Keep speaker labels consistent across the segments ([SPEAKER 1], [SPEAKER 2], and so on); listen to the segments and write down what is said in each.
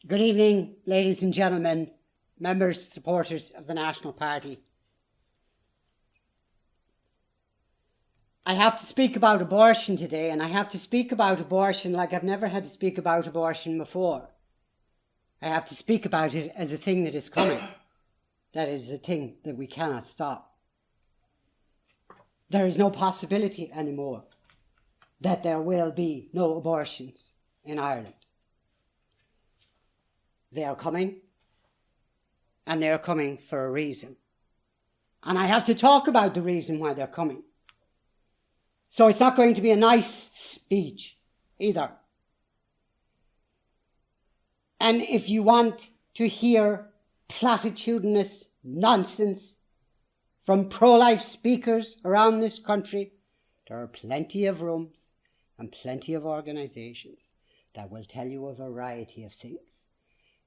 [SPEAKER 1] Good evening, ladies and gentlemen, members, supporters of the National Party. I have to speak about abortion today, and I have to speak about abortion like I've never had to speak about abortion before. I have to speak about it as a thing that is coming. That is a thing that we cannot stop. There is no possibility anymore that there will be no abortions in Ireland. They are coming, and they are coming for a reason. And I have to talk about the reason why they're coming. So it's not going to be a nice speech either. And if you want to hear platitudinous nonsense from pro-life speakers around this country, there are plenty of rooms and plenty of organisations that will tell you a variety of things.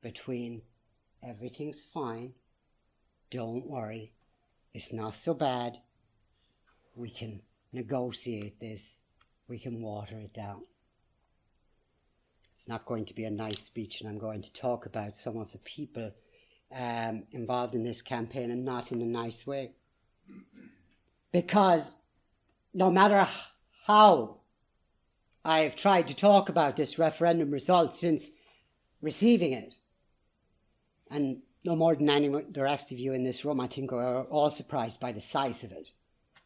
[SPEAKER 1] Between everything's fine, don't worry, it's not so bad, we can negotiate this, we can water it down. It's not going to be a nice speech, and I'm going to talk about some of the people involved in this campaign, and not in a nice way. Because no matter how I've tried to talk about this referendum result since receiving it, and no more than the rest of you in this room, I think, are all surprised by the size of it.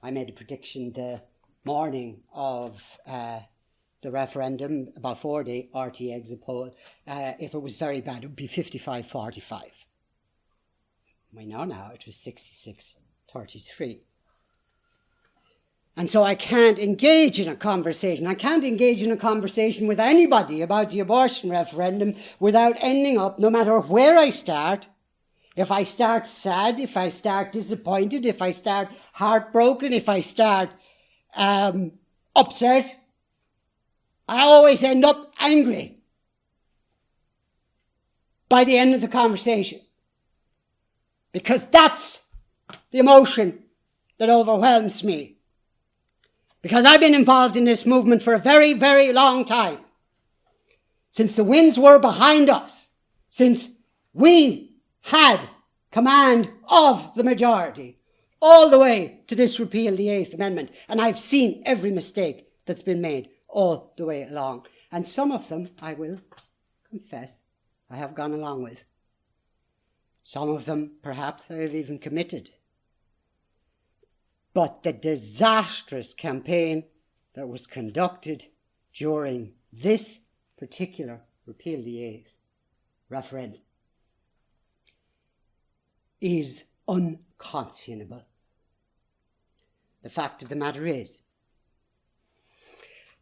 [SPEAKER 1] I made a prediction the morning of the referendum, about 4-day Páirtí exit poll. If it was very bad, it would be 55-45. We know now it was 66-33. And so I can't engage in a conversation. I can't engage in a conversation with anybody about the abortion referendum without ending up, no matter where I start, if I start sad, if I start disappointed, if I start heartbroken, if I start upset, I always end up angry by the end of the conversation. Because that's the emotion that overwhelms me. Because I've been involved in this movement for a very, very long time. Since the winds were behind us. Since we had command of the majority. All the way to this repeal of the 8th Amendment. And I've seen every mistake that's been made all the way along. And some of them, I will confess, I have gone along with. Some of them, perhaps, I have even committed. But the disastrous campaign that was conducted during this particular repeal of the 8th referendum is unconscionable. The fact of the matter is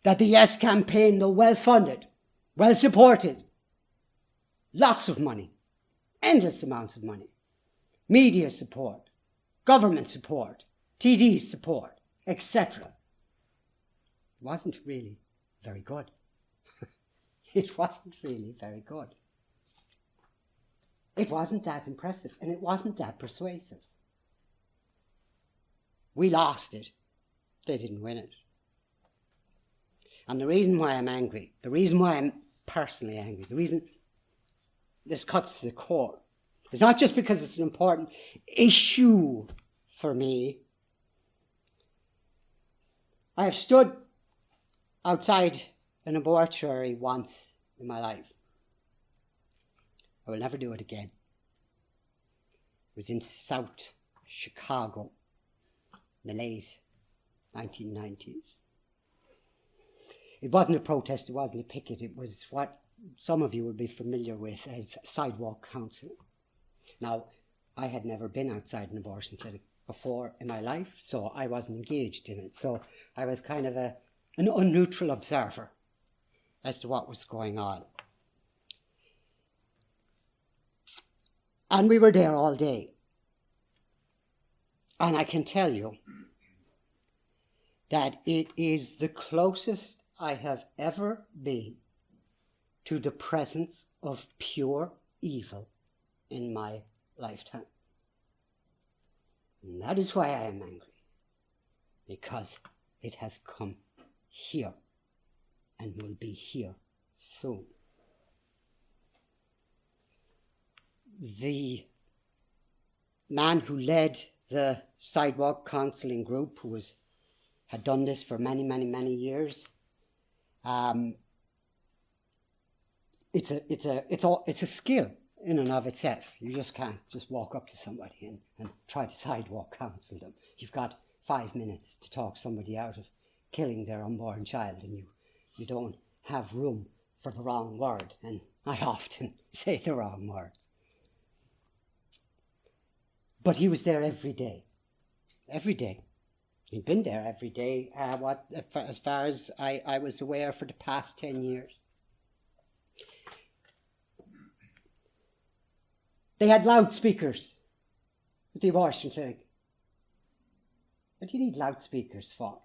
[SPEAKER 1] that the Yes campaign, though well-funded, well-supported, lots of money, endless amounts of money, media support, government support, TD support, etc., wasn't really very good. It wasn't really very good. It wasn't that impressive, and it wasn't that persuasive. We lost it. They didn't win it. And the reason why I'm angry, the reason why I'm personally angry, the reason this cuts to the core, is not just because it's an important issue for me. I have stood outside an abortory once in my life. I will never do it again. It was in South Chicago in the late 1990s. It wasn't a protest, it wasn't a picket, it was what some of you will be familiar with as sidewalk council. Now, I had never been outside an abortion clinic before in my life, so I wasn't engaged in it. So I was kind of an unneutral observer as to what was going on. And we were there all day. And I can tell you that it is the closest I have ever been to the presence of pure evil in my lifetime. And that is why I am angry, because it has come here and will be here soon. the man who led the sidewalk counselling group, who had done this for many, many, many years, it's a skill in and of itself. You just can't just walk up to somebody and try to sidewalk counsel them. You've got 5 minutes to talk somebody out of killing their unborn child, and you don't have room for the wrong word, and I often say the wrong words. But he was there every day. Every day. He'd been there every day, as far as I was aware, for the past 10 years. They had loudspeakers at the abortion clinic. What do you need loudspeakers for?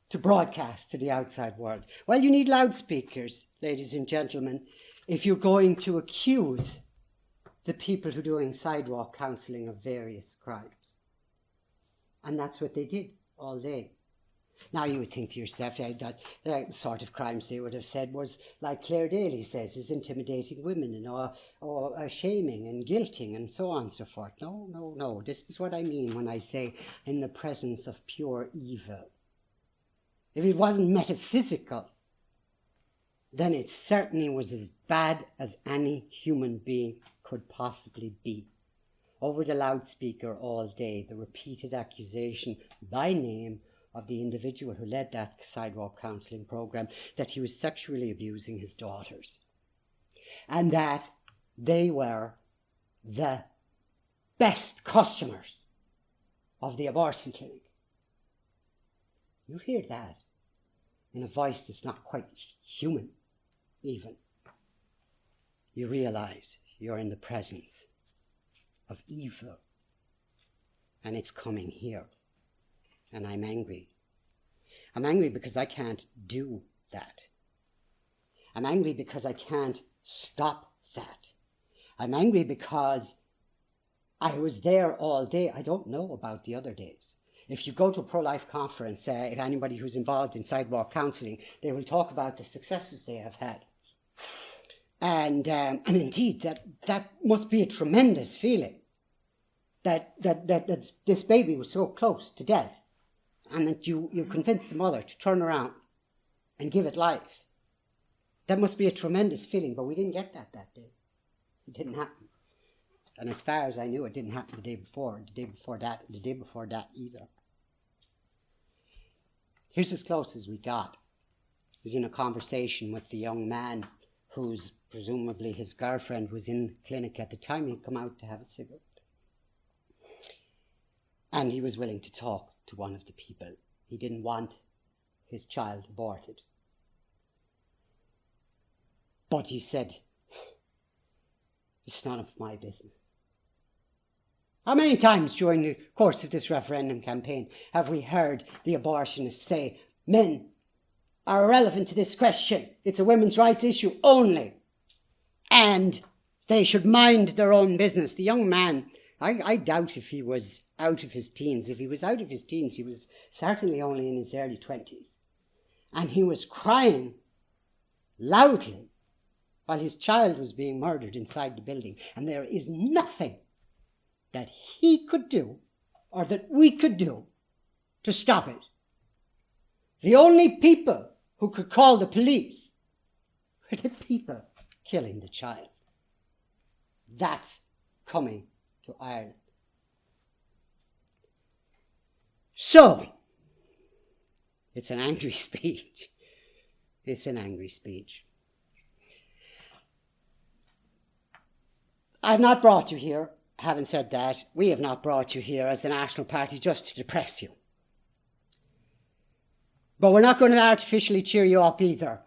[SPEAKER 1] To broadcast to the outside world. Well, you need loudspeakers, ladies and gentlemen, if you're going to accuse the people who are doing sidewalk counselling of various crimes. And that's what they did all day. Now you would think to yourself that the sort of crimes they would have said was, like Claire Daly says, is intimidating women or shaming and guilting and so on and so forth. No. This is what I mean when I say in the presence of pure evil. If it wasn't metaphysical, then it certainly was as bad as any human being could possibly be. Over the loudspeaker all day, the repeated accusation by name of the individual who led that sidewalk counselling program that he was sexually abusing his daughters, and that they were the best customers of the abortion clinic. You hear that in a voice that's not quite human, even. You realise you're in the presence of evil, and it's coming here. And I'm angry. I'm angry because I can't do that. I'm angry because I can't stop that. I'm angry because I was there all day. I don't know about the other days. If you go to a pro-life conference, if anybody who's involved in sidewalk counselling, they will talk about the successes they have had. And indeed, that must be a tremendous feeling, that this baby was so close to death, and that you convinced the mother to turn around and give it life. That must be a tremendous feeling, but we didn't get that day. It didn't happen. And as far as I knew, it didn't happen the day before that either. Here's as close as we got. I was in a conversation with the young man whose, presumably his girlfriend, was in the clinic at the time. He'd come out to have a cigarette. And he was willing to talk to one of the people. He didn't want his child aborted. But he said, it's none of my business. How many times during the course of this referendum campaign have we heard the abortionists say, men are irrelevant to this question. It's a women's rights issue only. And they should mind their own business. The young man, I doubt if he was out of his teens. If he was out of his teens, he was certainly only in his early 20s. And he was crying loudly while his child was being murdered inside the building. And there is nothing that he could do or that we could do to stop it. The only people who could call the police were the people killing the child. That's coming to Ireland. So, it's an angry speech. It's an angry speech. I've not brought you here, having said that, we have not brought you here as the National Party just to depress you. But we're not going to artificially cheer you up either.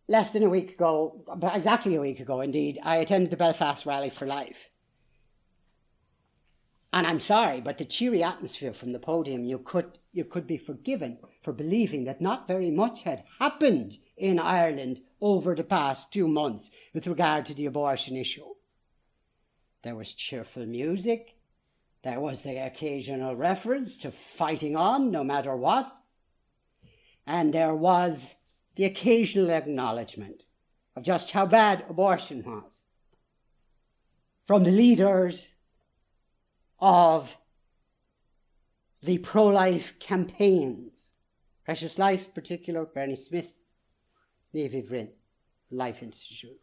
[SPEAKER 1] Less than a week ago, exactly a week ago indeed, I attended the Belfast Rally for Life. And I'm sorry, but the cheery atmosphere from the podium, you could be forgiven for believing that not very much had happened in Ireland over the past 2 months with regard to the abortion issue. There was cheerful music. There was the occasional reference to fighting on no matter what. And there was the occasional acknowledgement of just how bad abortion was. from the leaders of the pro-life campaigns. Precious Life in particular, Bernie Smith, Niamh Bhrinn, Life Institute.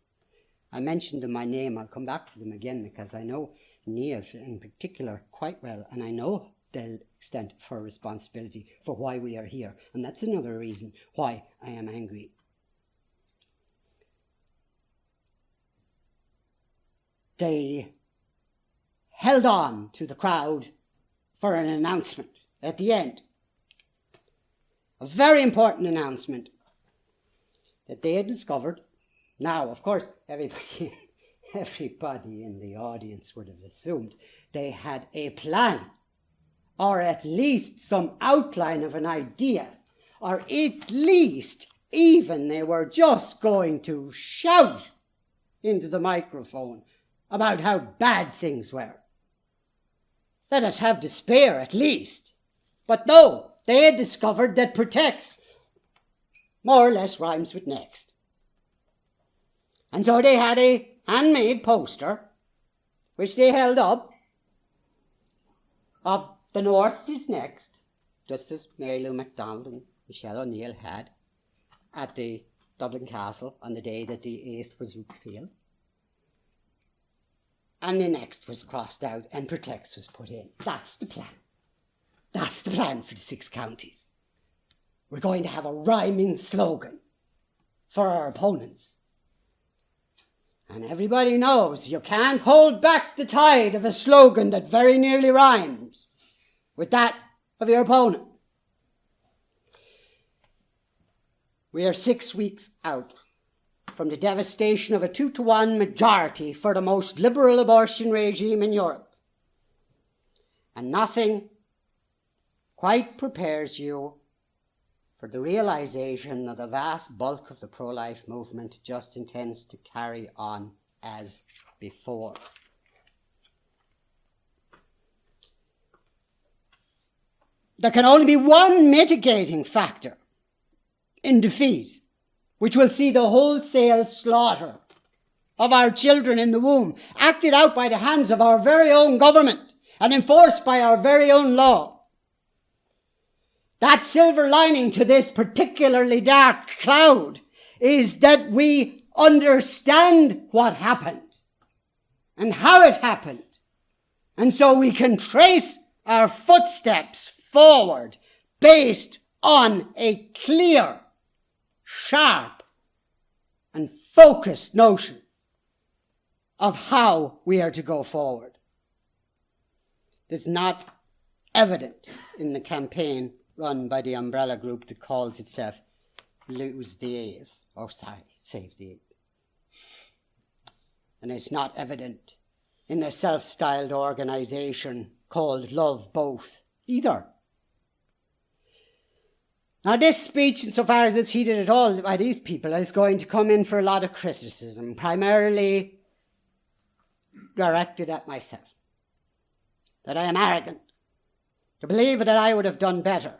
[SPEAKER 1] I mentioned them by name. I'll come back to them again because I know Niamh in particular quite well, and I know the extent of her responsibility for why we are here. And that's another reason why I am angry. They held on to the crowd for an announcement at the end. A very important announcement that they had discovered. Now, of course, everybody in the audience would have assumed they had a plan, or at least some outline of an idea, or at least even they were just going to shout into the microphone about how bad things were. Let us have despair at least. But no, they had discovered that protects more or less rhymes with next. And so they had a handmade poster which they held up of the North is next, just as Mary Lou MacDonald and Michelle O'Neill had at the Dublin Castle on the day that the 8th was repealed. And the next was crossed out and protects was put in. That's the plan. That's the plan for the 6 counties. We're going to have a rhyming slogan for our opponents. And everybody knows you can't hold back the tide of a slogan that very nearly rhymes with that of your opponent. We are 6 weeks out from the devastation of a 2-to-1 majority for the most liberal abortion regime in Europe. And nothing quite prepares you for the realization that the vast bulk of the pro-life movement just intends to carry on as before. There can only be one mitigating factor in defeat, which will see the wholesale slaughter of our children in the womb acted out by the hands of our very own government and enforced by our very own law. That silver lining to this particularly dark cloud is that we understand what happened and how it happened. And so we can trace our footsteps forward based on a clear, sharp, and focused notion of how we are to go forward. This is not evident in the campaign run by the umbrella group that calls itself Lose the 8th, Save the 8th. And it's not evident in the self-styled organisation called Love Both either. Now this speech, insofar as it's heeded at all by these people, is going to come in for a lot of criticism, primarily directed at myself. That I am arrogant, to believe that I would have done better.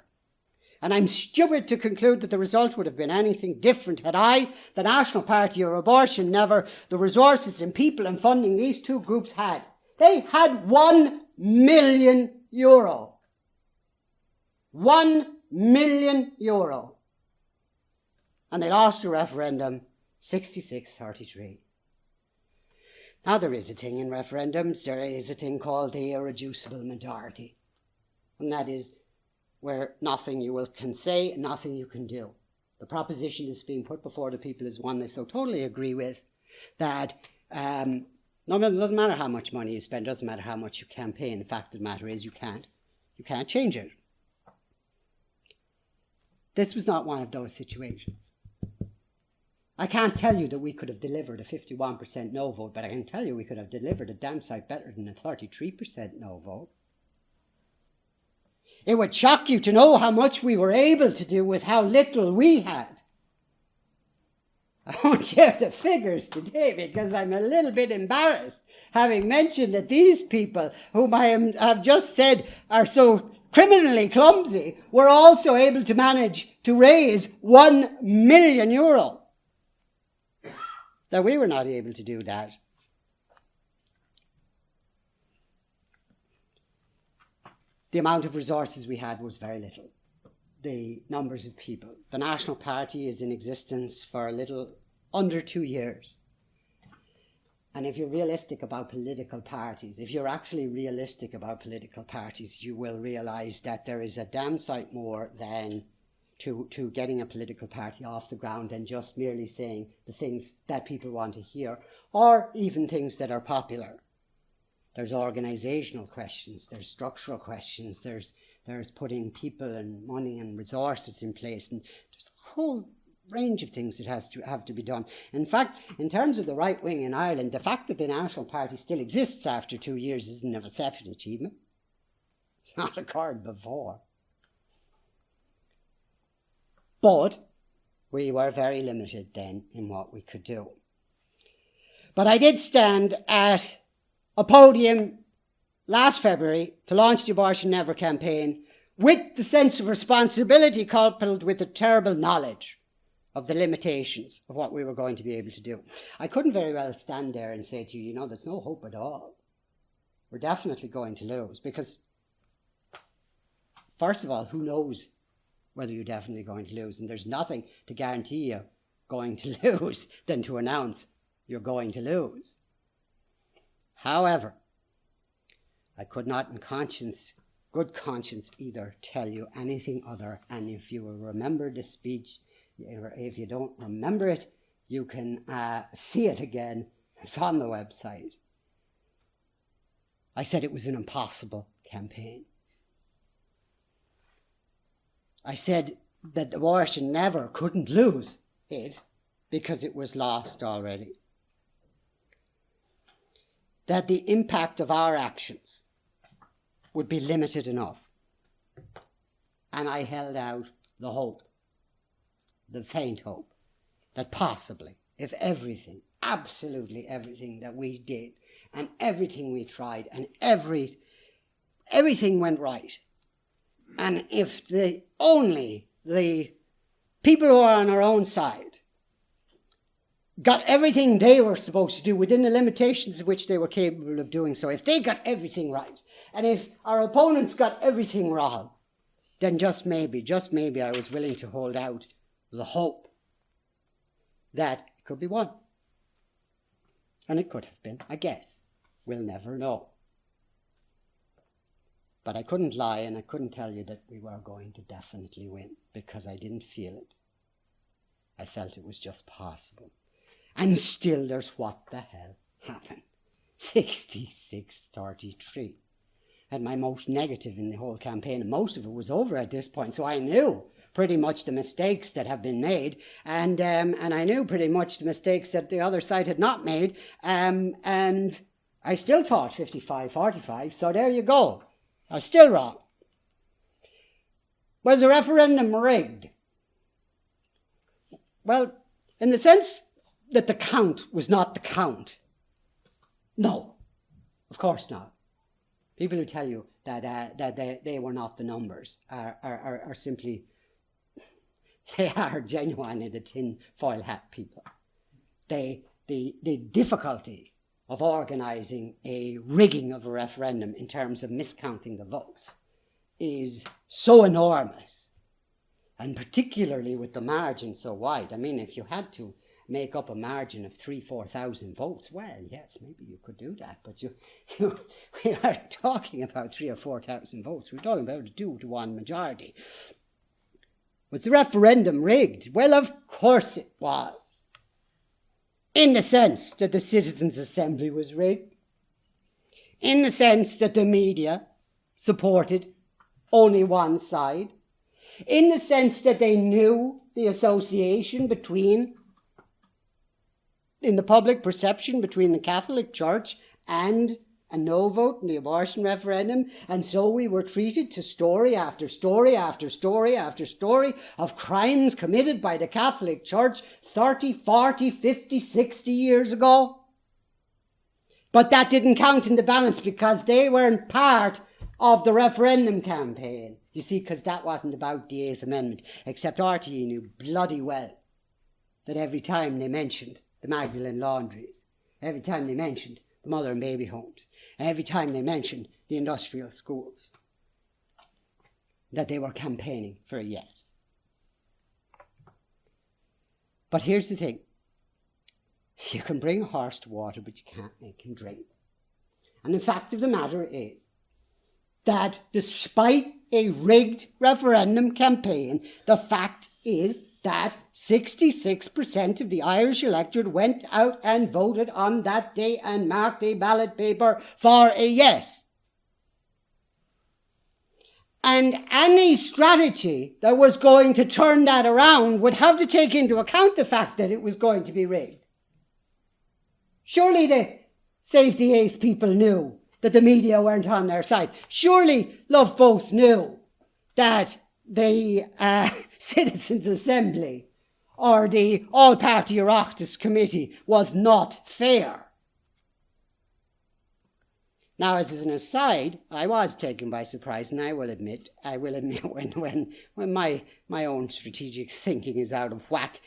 [SPEAKER 1] And I'm stupid to conclude that the result would have been anything different had I, the National Party or Abortion, never the resources and people and funding these two groups had. They had €1 million. €1 million. And they lost a referendum 66-33. Now there is a thing in referendums, there is a thing called the irreducible majority. And that is where nothing you can say, nothing you can do. The proposition that's being put before the people is one they so totally agree with that it doesn't matter how much money you spend, doesn't matter how much you campaign. The fact of the matter is you can't change it. This was not one of those situations. I can't tell you that we could have delivered a 51% no vote, but I can tell you we could have delivered a damn sight better than a 33% no vote. It would shock you to know how much we were able to do with how little we had. I won't share the figures today because I'm a little bit embarrassed, having mentioned that these people, whom I have just said are so criminally clumsy, were also able to manage to raise €1 million. That we were not able to do that. the amount of resources we had was very little. The numbers of people. The National Party is in existence for a little under 2 years. And if you're realistic about political parties, if you're actually realistic about political parties, you will realise that there is a damn sight more than to getting a political party off the ground than just merely saying the things that people want to hear, or even things that are popular. There's organisational questions, there's structural questions, there's putting people and money and resources in place, and there's a whole range of things that have to be done. In fact, in terms of the right wing in Ireland, the fact that the National Party still exists after 2 years isn't a separate achievement. It's not occurred before. But we were very limited then in what we could do. But I did stand at a podium last February to launch the Abortion Never campaign with the sense of responsibility coupled with the terrible knowledge of the limitations of what we were going to be able to do. I couldn't very well stand there and say to you, there's no hope at all. We're definitely going to lose, because first of all, who knows whether you're definitely going to lose? And there's nothing to guarantee you going to lose than to announce you're going to lose. However, I could not in good conscience either tell you anything other, and if you will remember the speech, if you don't remember it, you can see it again. It's on the website. I said it was an impossible campaign. I said that Abortion Never couldn't lose it because it was lost already. That the impact of our actions would be limited enough. And I held out the hope, the faint hope, that possibly, if everything, absolutely everything that we did and everything we tried and everything went right, and if the people who are on our own side got everything they were supposed to do within the limitations of which they were capable of doing so, if they got everything right, and if our opponents got everything wrong, then just maybe I was willing to hold out the hope that it could be won. And it could have been, I guess. We'll never know. But I couldn't lie, and I couldn't tell you that we were going to definitely win, because I didn't feel it. I felt it was just possible. And still there's what the hell happened. 66-33. And my most negative in the whole campaign, and most of it was over at this point, so I knew pretty much the mistakes that have been made, and I knew pretty much the mistakes that the other side had not made, and I still thought 55-45, so there you go. I was still wrong. Was the referendum rigged? Well, in the sense that the count was not the count. No, of course not. People who tell you that they were not the numbers are simply, they are genuinely the tin-foil hat people. The difficulty of organising a rigging of a referendum in terms of miscounting the votes is so enormous, and particularly with the margin so wide. I mean, if you had to make up a margin of 3,000-4,000 votes, well, yes, maybe you could do that, but we aren't talking about 3,000 or 4,000 votes. We're talking about a 2-to-1 majority. Was the referendum rigged? Well, of course it was. In the sense that the Citizens' Assembly was rigged. In the sense that the media supported only one side. In the sense that they knew the association in the public perception between the Catholic Church and a no vote in the abortion referendum, and so we were treated to story after story after story after story of crimes committed by the Catholic Church 30, 40, 50, 60 years ago. But that didn't count in the balance because they weren't part of the referendum campaign. You see, because that wasn't about the Eighth Amendment, except RTE knew bloody well that every time they mentioned the Magdalene laundries, every time they mentioned the mother and baby homes, and every time they mentioned the industrial schools, that they were campaigning for a yes. But here's the thing. You can bring a horse to water, but you can't make him drink. And the fact of the matter is that despite a rigged referendum campaign, the fact is that 66% of the Irish electorate went out and voted on that day and marked a ballot paper for a yes. And any strategy that was going to turn that around would have to take into account the fact that it was going to be rigged. Surely the Save the Eighth people knew that the media weren't on their side. Surely Love Both knew that the Citizens' Assembly or the All-Party Oireachtas Committee was not fair. Now, as an aside, I was taken by surprise, and I will admit when my own strategic thinking is out of whack,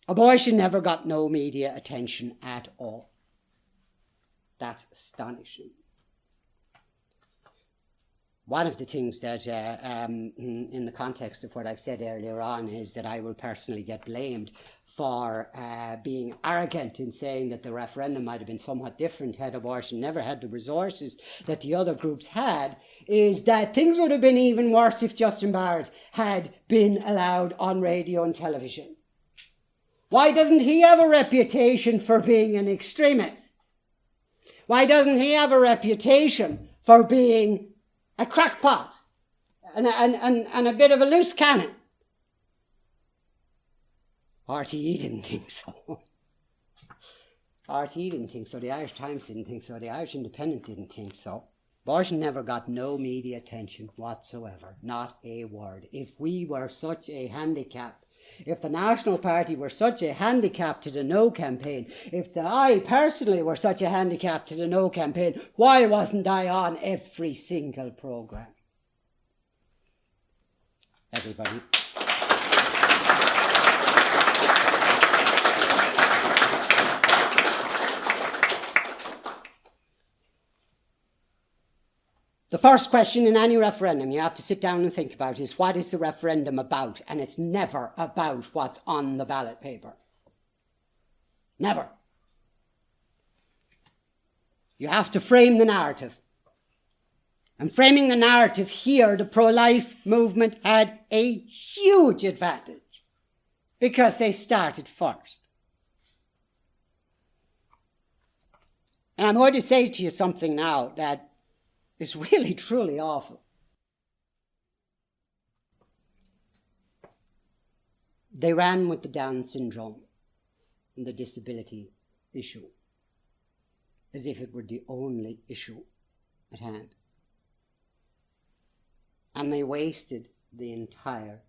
[SPEAKER 1] abortion never got no media attention at all. That's astonishing. One of the things that, in the context of what I've said earlier on, is that I will personally get blamed for being arrogant in saying that the referendum might have been somewhat different had abortion never had the resources that the other groups had, is that things would have been even worse if Justin Barrett had been allowed on radio and television. Why doesn't he have a reputation for being an extremist? Why doesn't he have a reputation for being a crackpot and a bit of a loose cannon? Páirtí didn't think so. Páirtí didn't think so. The Irish Times didn't think so. The Irish Independent didn't think so. Abortion never got no media attention whatsoever. Not a word. If we were such a handicap, if the National Party were such a handicap to the No campaign, if I personally were such a handicap to the No campaign, why wasn't I on every single programme? Everybody. The first question in any referendum you have to sit down and think about is, what is the referendum about? And it's never about what's on the ballot paper. Never. You have to frame the narrative. And framing the narrative here, the pro-life movement had a huge advantage because they started first. And I'm going to say to you something now that is really, truly awful. They ran with the Down syndrome and the disability issue as if it were the only issue at hand. And they wasted the entire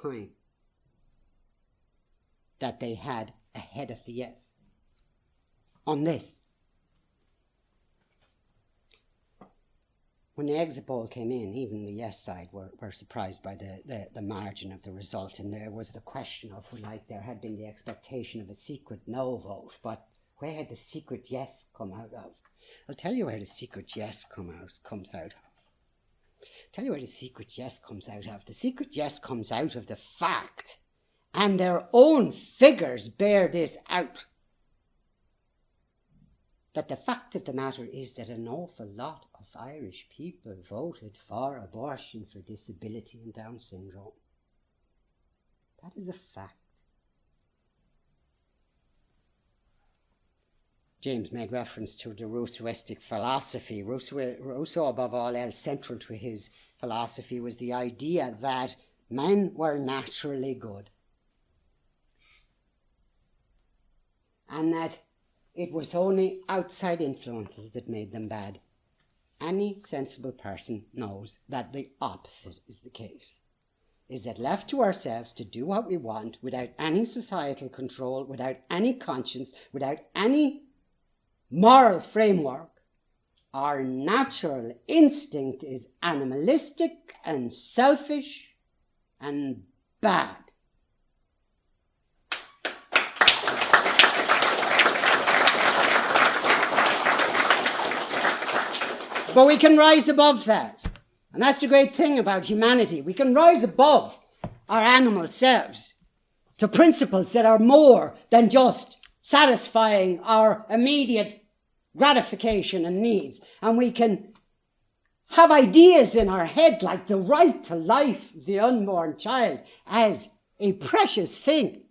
[SPEAKER 1] time that they had ahead of the yes on this. When the exit poll came in, even the yes side were surprised by the margin of the result. And there was the question of, like, there had been the expectation of a secret no vote, but where had the secret yes come out of? I'll tell you where the secret yes comes out of. Tell you where the secret yes comes out of. The secret yes comes out of the fact, and their own figures bear this out, that the fact of the matter is that an awful lot of Irish people voted for abortion for disability and Down syndrome. That is a fact. James made reference to the Rousseauistic philosophy. Rousseau, above all else, central to his philosophy was the idea that men were naturally good, and that it was only outside influences that made them bad. Any sensible person knows that the opposite is the case, is that left to ourselves to do what we want without any societal control, without any conscience, without any moral framework, our natural instinct is animalistic and selfish and bad. But we can rise above that. And that's the great thing about humanity. We can rise above our animal selves to principles that are more than just satisfying our immediate gratification and needs. And we can have ideas in our head like the right to life of the unborn child as a precious thing.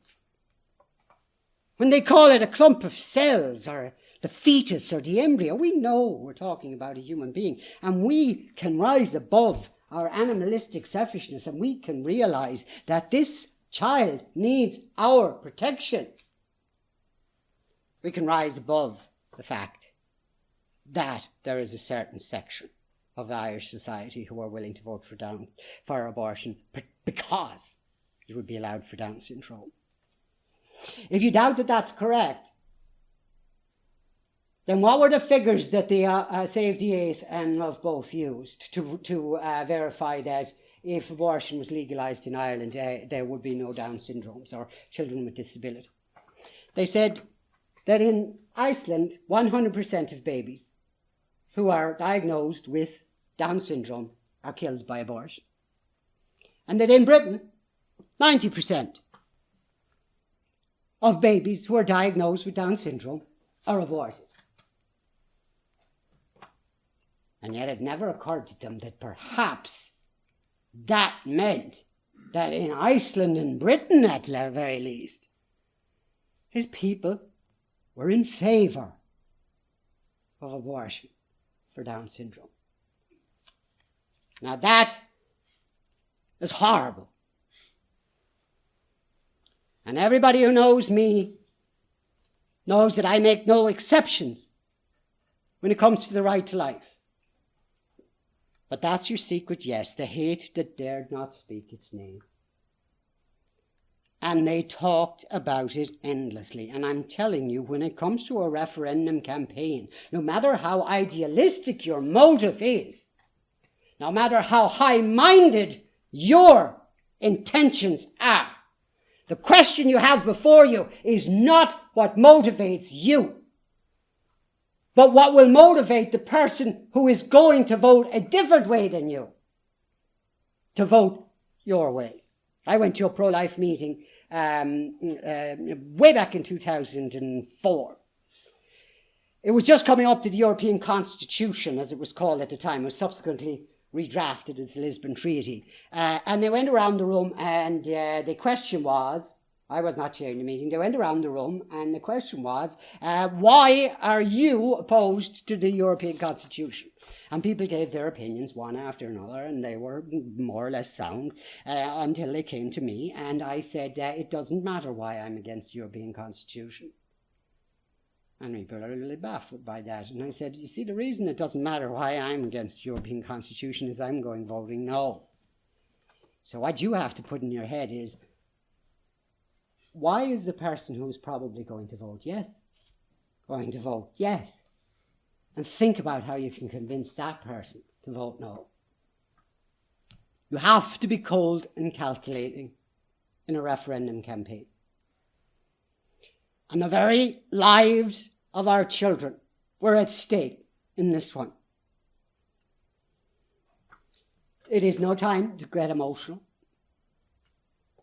[SPEAKER 1] When they call it a clump of cells or the fetus or the embryo, we know we're talking about a human being. And we can rise above our animalistic selfishness and we can realize that this child needs our protection. We can rise above the fact that there is a certain section of Irish society who are willing to vote for abortion because it would be allowed for Down syndrome. If you doubt that that's correct, then what were the figures that the Save the Eighth and Love Both used to verify that if abortion was legalised in Ireland, there would be no Down syndromes or children with disability? They said that in Iceland, 100% of babies who are diagnosed with Down syndrome are killed by abortion. And that in Britain, 90% of babies who are diagnosed with Down syndrome are aborted. And yet it never occurred to them that perhaps that meant that in Iceland and Britain, at the very least, his people were in favour of abortion for Down syndrome. Now that is horrible. And everybody who knows me knows that I make no exceptions when it comes to the right to life. But that's your secret, yes, the hate that dared not speak its name. And they talked about it endlessly. And I'm telling you, when it comes to a referendum campaign, no matter how idealistic your motive is, no matter how high-minded your intentions are, the question you have before you is not what motivates you, but what will motivate the person who is going to vote a different way than you to vote your way. I went to a pro-life meeting way back in 2004. It was just coming up to the European Constitution, as it was called at the time. It was subsequently redrafted as the Lisbon Treaty. And they went around the room and the question was, I was not chairing the meeting, they went around the room and the question was, why are you opposed to the European Constitution? And people gave their opinions one after another, and they were more or less sound until they came to me, and I said, it doesn't matter why I'm against the European Constitution. And people are really baffled by that. And I said, you see, the reason it doesn't matter why I'm against the European Constitution is I'm going voting no. So what you have to put in your head is, why is the person who's probably going to vote yes going to vote yes? And think about how you can convince that person to vote no. You have to be cold and calculating in a referendum campaign. And the very lives of our children were at stake in this one. It is no time to get emotional.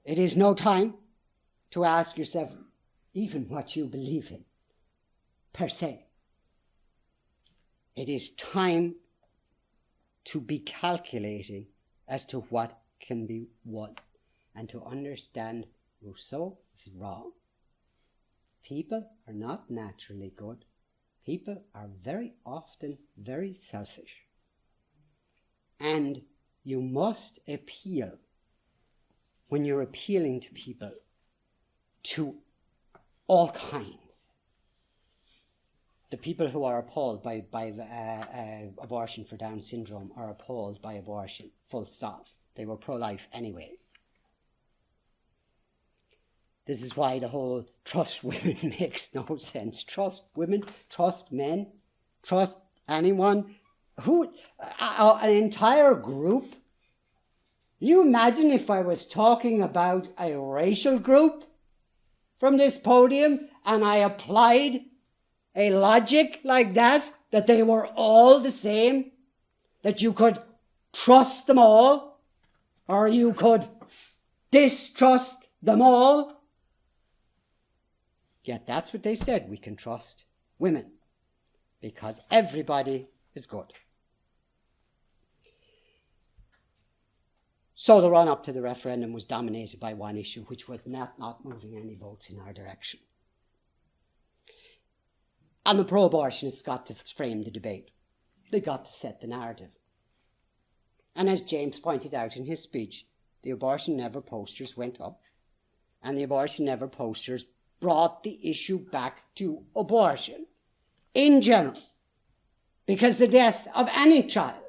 [SPEAKER 1] It is no time to ask yourself even what you believe in, per se. It is time to be calculating as to what can be won and to understand Rousseau is wrong. People are not naturally good. People are very often very selfish. And you must appeal, when you're appealing to people, to all kinds. The people who are appalled by abortion for Down syndrome are appalled by abortion, full stop. They were pro-life anyway. This is why the whole trust women makes no sense. Trust women, trust men, trust anyone. An entire group? Can you imagine if I was talking about a racial group from this podium and I applied a logic like that they were all the same, that you could trust them all, or you could distrust them all. Yet that's what they said, we can trust women, because everybody is good. So the run-up to the referendum was dominated by one issue, which was not moving any votes in our direction. And the pro-abortionists got to frame the debate. They got to set the narrative. And as James pointed out in his speech, the Abortion Never posters went up, and the Abortion Never posters brought the issue back to abortion in general, because the death of any child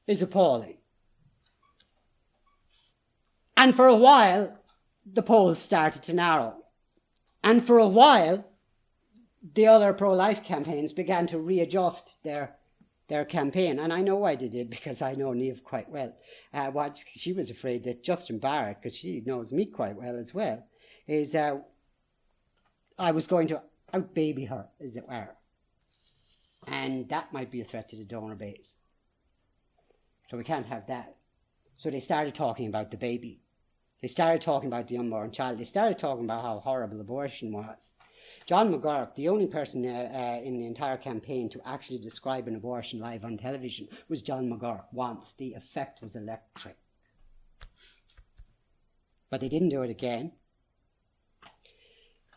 [SPEAKER 1] is appalling. And for a while, the polls started to narrow. And for a while, the other pro-life campaigns began to readjust their campaign. And I know why they did, because I know Niamh quite well. She was afraid that Justin Barrett, because she knows me quite well as well, is I was going to out-baby her, as it were. And that might be a threat to the donor base. So we can't have that. So they started talking about the baby. They started talking about the unborn child. They started talking about how horrible abortion was. John McGurk, the only person in the entire campaign to actually describe an abortion live on television, was John McGurk once. The effect was electric. But they didn't do it again.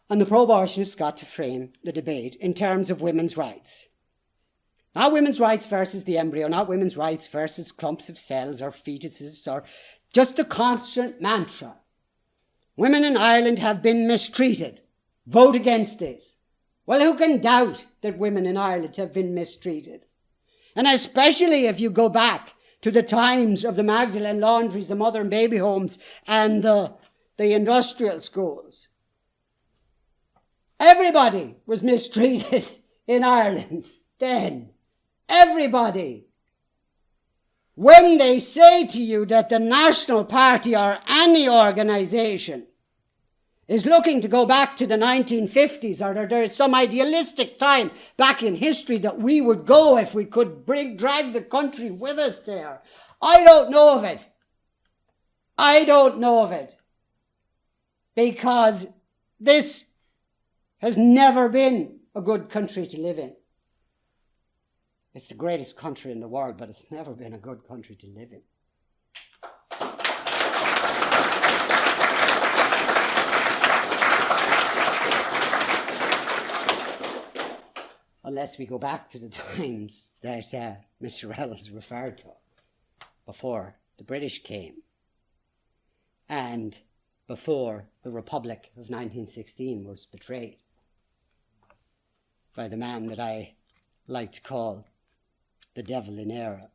[SPEAKER 1] And the pro-abortionists got to frame the debate in terms of women's rights. Not women's rights versus the embryo, not women's rights versus clumps of cells or fetuses, or just a constant mantra. Women in Ireland have been mistreated. Vote against this. Well, who can doubt that women in Ireland have been mistreated? And especially if you go back to the times of the Magdalene laundries, the mother and baby homes, and the industrial schools. Everybody was mistreated in Ireland then. Everybody. When they say to you that the National Party or any organisation is looking to go back to the 1950s, or that there is some idealistic time back in history that we would go if we could drag the country with us there, I don't know of it. I don't know of it. Because this has never been a good country to live in. It's the greatest country in the world, but it's never been a good country to live in. Unless we go back to the times that Mr. Reynolds referred to, before the British came, and before the Republic of 1916 was betrayed by the man that I like to call the devil in era.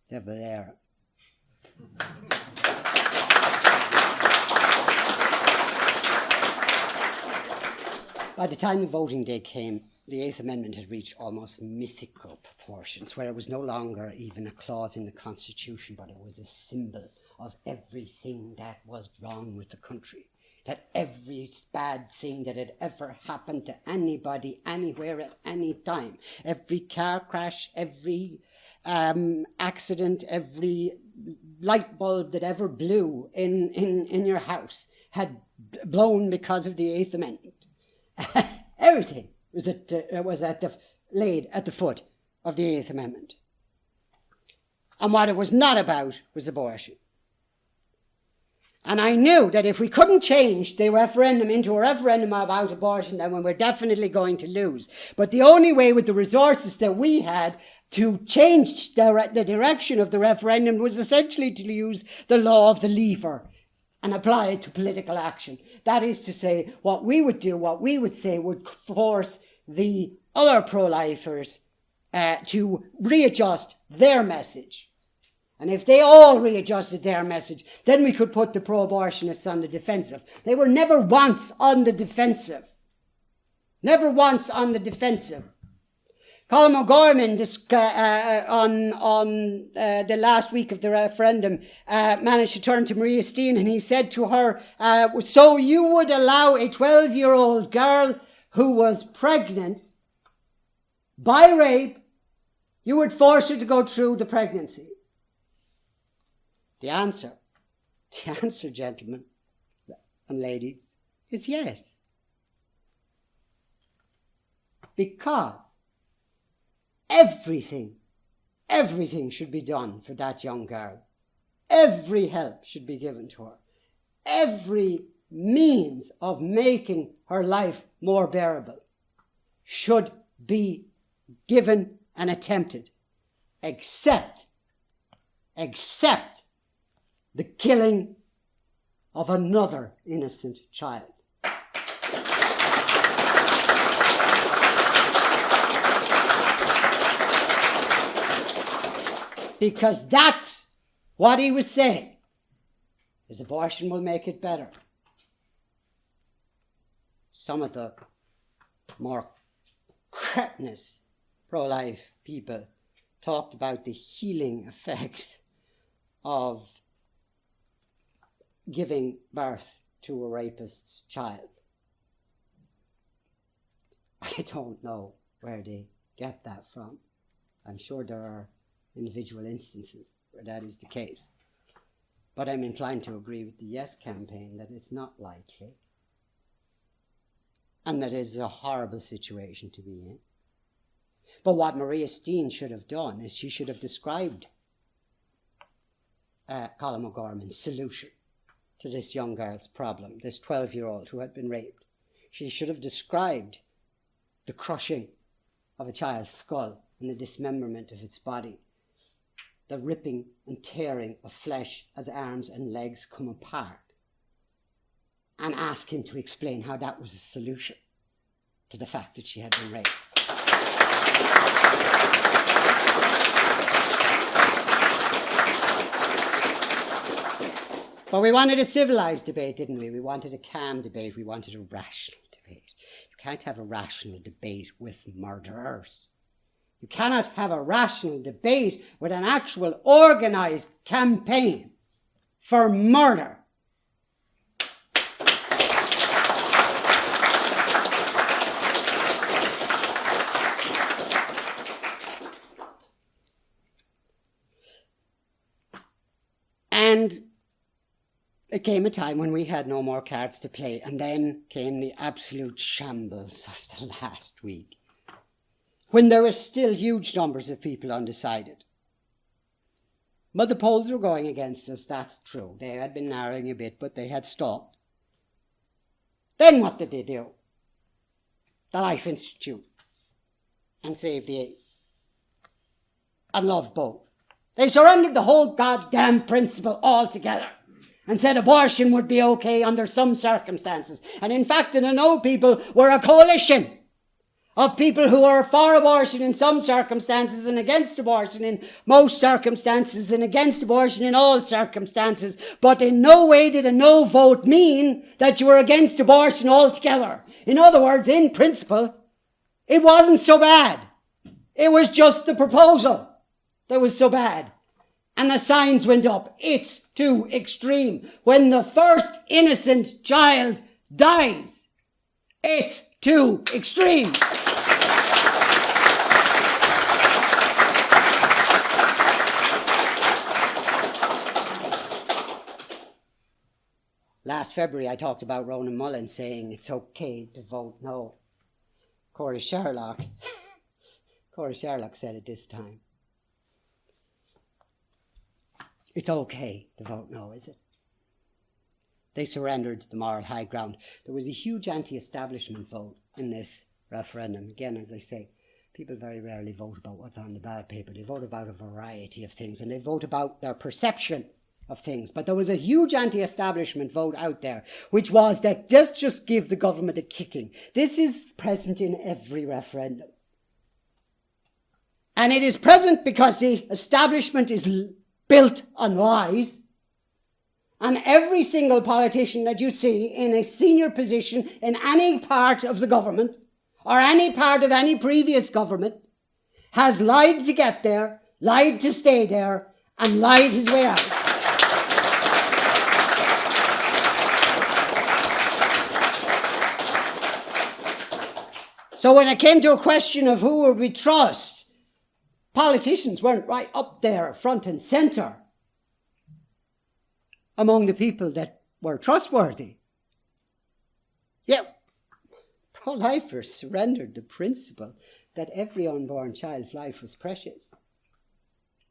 [SPEAKER 1] Devil era. By the time the voting day came, the Eighth Amendment had reached almost mythical proportions, where it was no longer even a clause in the Constitution, but it was a symbol of everything that was wrong with the country. That every bad thing that had ever happened to anybody, anywhere, at any time, every car crash, every accident, every light bulb that ever blew in your house had blown because of the Eighth Amendment. Everything was laid at the foot of the Eighth Amendment. And what it was not about was abortion. And I knew that if we couldn't change the referendum into a referendum about abortion, then we were definitely going to lose. But the only way with the resources that we had to change the direction of the referendum was essentially to use the law of the lever and apply it to political action. That is to say, what we would do, what we would say, would force the other pro-lifers to readjust their message. And if they all readjusted their message, then we could put the pro-abortionists on the defensive. They were never once on the defensive. Never once on the defensive. Colin O'Gorman, on the last week of the referendum, managed to turn to Maria Steen, and he said to her, so you would allow a 12-year-old girl who was pregnant by rape, you would force her to go through the pregnancy. The answer, gentlemen and ladies, is yes. Because everything should be done for that young girl. Every help should be given to her. Every means of making her life more bearable should be given and attempted, except the killing of another innocent child. Because that's what he was saying, is abortion will make it better. Some of the more cretinous pro-life people talked about the healing effects of giving birth to a rapist's child. I don't know where they get that from. I'm sure there are individual instances where that is the case. But I'm inclined to agree with the Yes campaign that it's not likely, and that it's a horrible situation to be in. But what Maria Steen should have done is she should have described Colin O'Gorman's solution to this young girl's problem, this 12-year-old who had been raped. She should have described the crushing of a child's skull and the dismemberment of its body, the ripping and tearing of flesh as arms and legs come apart, and ask him to explain how that was a solution to the fact that she had been raped. But we wanted a civilized debate, didn't we? We wanted a calm debate. We wanted a rational debate. You can't have a rational debate with murderers. You cannot have a rational debate with an actual organised campaign for murder. And it came a time when we had no more cards to play, and then came the absolute shambles of the last week, when there were still huge numbers of people undecided. But the polls were going against us, that's true. They had been narrowing a bit, but they had stopped. Then what did they do? The Life Institute and Save the Eight and Love Both. They surrendered the whole goddamn principle altogether and said abortion would be okay under some circumstances. And in fact, the No people were a coalition of people who are for abortion in some circumstances and against abortion in most circumstances and against abortion in all circumstances. But in no way did a no vote mean that you were against abortion altogether. In other words, in principle, it wasn't so bad. It was just the proposal that was so bad. And the signs went up. It's too extreme. When the first innocent child dies, it's too extreme. Last February, I talked about Ronan Mullen saying it's okay to vote no. Corey Sherlock said it this time. It's okay to vote no, is it? They surrendered the moral high ground. There was a huge anti-establishment vote in this referendum. Again, as I say, people very rarely vote about what's on the ballot paper. They vote about a variety of things, and they vote about their perception of things. But there was a huge anti-establishment vote out there, which was that just give the government a kicking. This is present in every referendum. And it is present because the establishment is built on lies. And every single politician that you see in a senior position in any part of the government or any part of any previous government has lied to get there, lied to stay there, and lied his way out. So when it came to a question of who would we trust, politicians weren't right up there, front and centre. among the people that were trustworthy. Yet, pro-lifers surrendered the principle that every unborn child's life was precious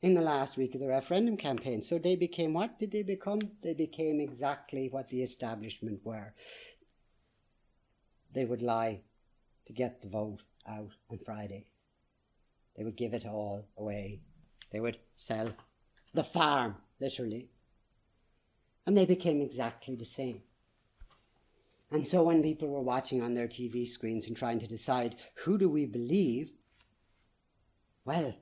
[SPEAKER 1] in the last week of the referendum campaign. So they became, what did they become? They became exactly what the establishment were. They would lie to get the vote out on Friday. They would give it all away. They would sell the farm, literally. And they became exactly the same. And so when people were watching on their TV screens and trying to decide, who do we believe? Well,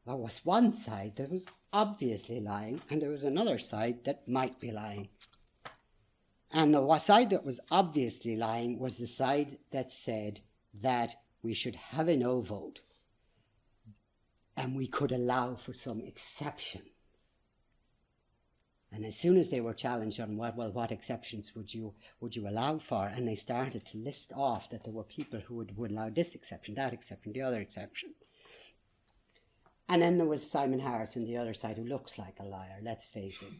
[SPEAKER 1] there was one side that was obviously lying, and there was another side that might be lying. And the side that was obviously lying was the side that said that we should have a no vote, and we could allow for some exceptions. And as soon as they were challenged on what exceptions would you allow for, and they started to list off that there were people who would allow this exception, that exception, the other exception. And then there was Simon Harris on the other side, who looks like a liar, let's face it.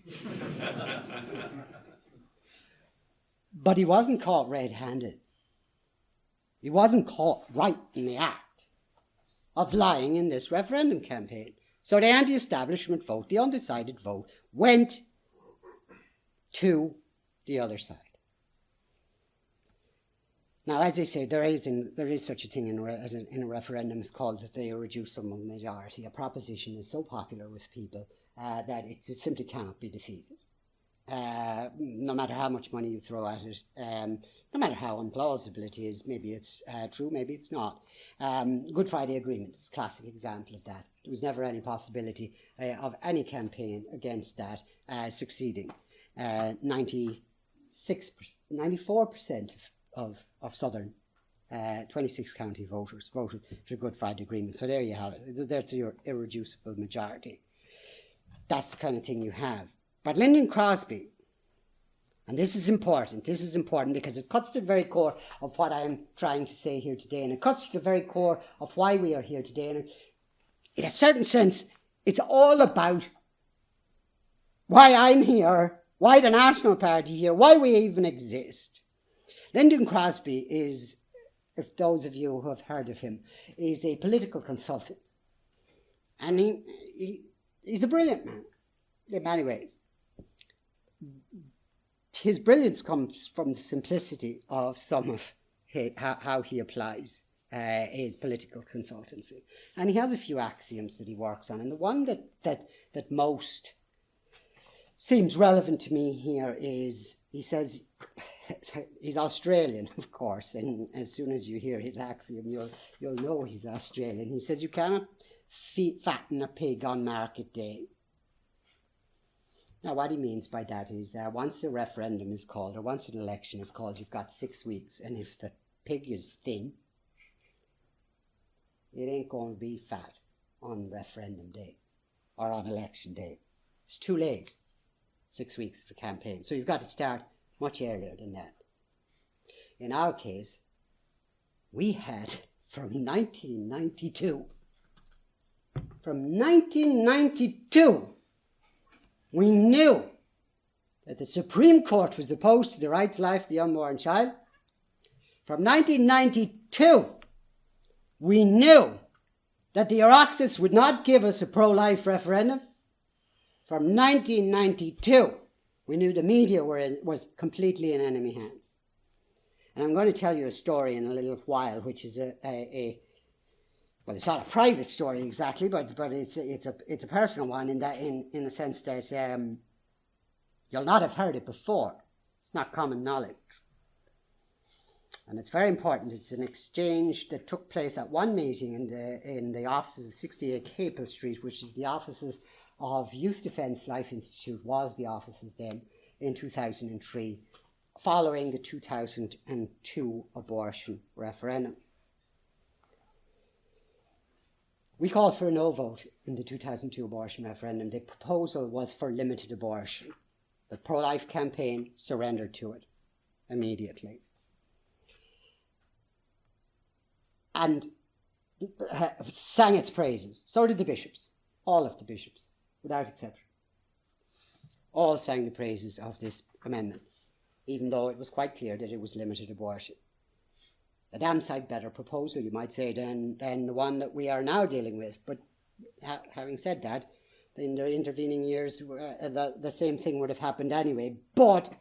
[SPEAKER 1] But he wasn't caught red-handed. He wasn't caught right in the act of lying in this referendum campaign. So the anti-establishment vote, the undecided vote, went to the other side. Now, as they say, there is such a thing in a referendum. It's called the irreducible majority. A proposition is so popular with people that it simply cannot be defeated. No matter how much money you throw at it, no matter how implausible it is, maybe it's true, maybe it's not. Good Friday Agreement is a classic example of that. There was never any possibility of any campaign against that succeeding. 94% of southern 26 county voters voted for the Good Friday Agreement. So there you have it. That's your irreducible majority. That's the kind of thing you have. But Lyndon Crosby, and this is important because it cuts to the very core of what I'm trying to say here today, and it cuts to the very core of why we are here today. And in a certain sense, it's all about why I'm here, why the National Party here, why we even exist. Lyndon Crosby is, if those of you who have heard of him, is a political consultant. And he's a brilliant man in many ways. His brilliance comes from the simplicity of some of how he applies his political consultancy. And he has a few axioms that he works on. And the one that most seems relevant to me here is, he says, he's Australian, of course, and as soon as you hear his axiom, you'll know he's Australian. He says you cannot fatten a pig on market day. Now, what he means by that is that once a referendum is called, or once an election is called, you've got 6 weeks, and if the pig is thin, it ain't going to be fat on referendum day or on election day. It's too late. 6 weeks of a campaign. So you've got to start much earlier than that. In our case, we had from 1992. From 1992, we knew that the Supreme Court was opposed to the right to life of the unborn child. From 1992, we knew that the Oireachtas would not give us a pro-life referendum. From 1992, we knew the media was completely in enemy hands. And I'm going to tell you a story in a little while, which is well, it's not a private story exactly, but it's a personal one in the sense that you'll not have heard it before. It's not common knowledge. And it's very important. It's an exchange that took place at one meeting in the offices of 68 Capel Street, which is the offices of Youth Defence Life Institute, was the offices then, in 2003, following the 2002 abortion referendum. We called for a no vote in the 2002 abortion referendum. The proposal was for limited abortion. The pro-life campaign surrendered to it immediately. And sang its praises. So did the bishops, all of the bishops, without exception. all sang the praises of this amendment, even though it was quite clear that it was limited abortion. A damn sight better proposal, you might say, than the one that we are now dealing with. But having said that, in the intervening years, the same thing would have happened anyway. But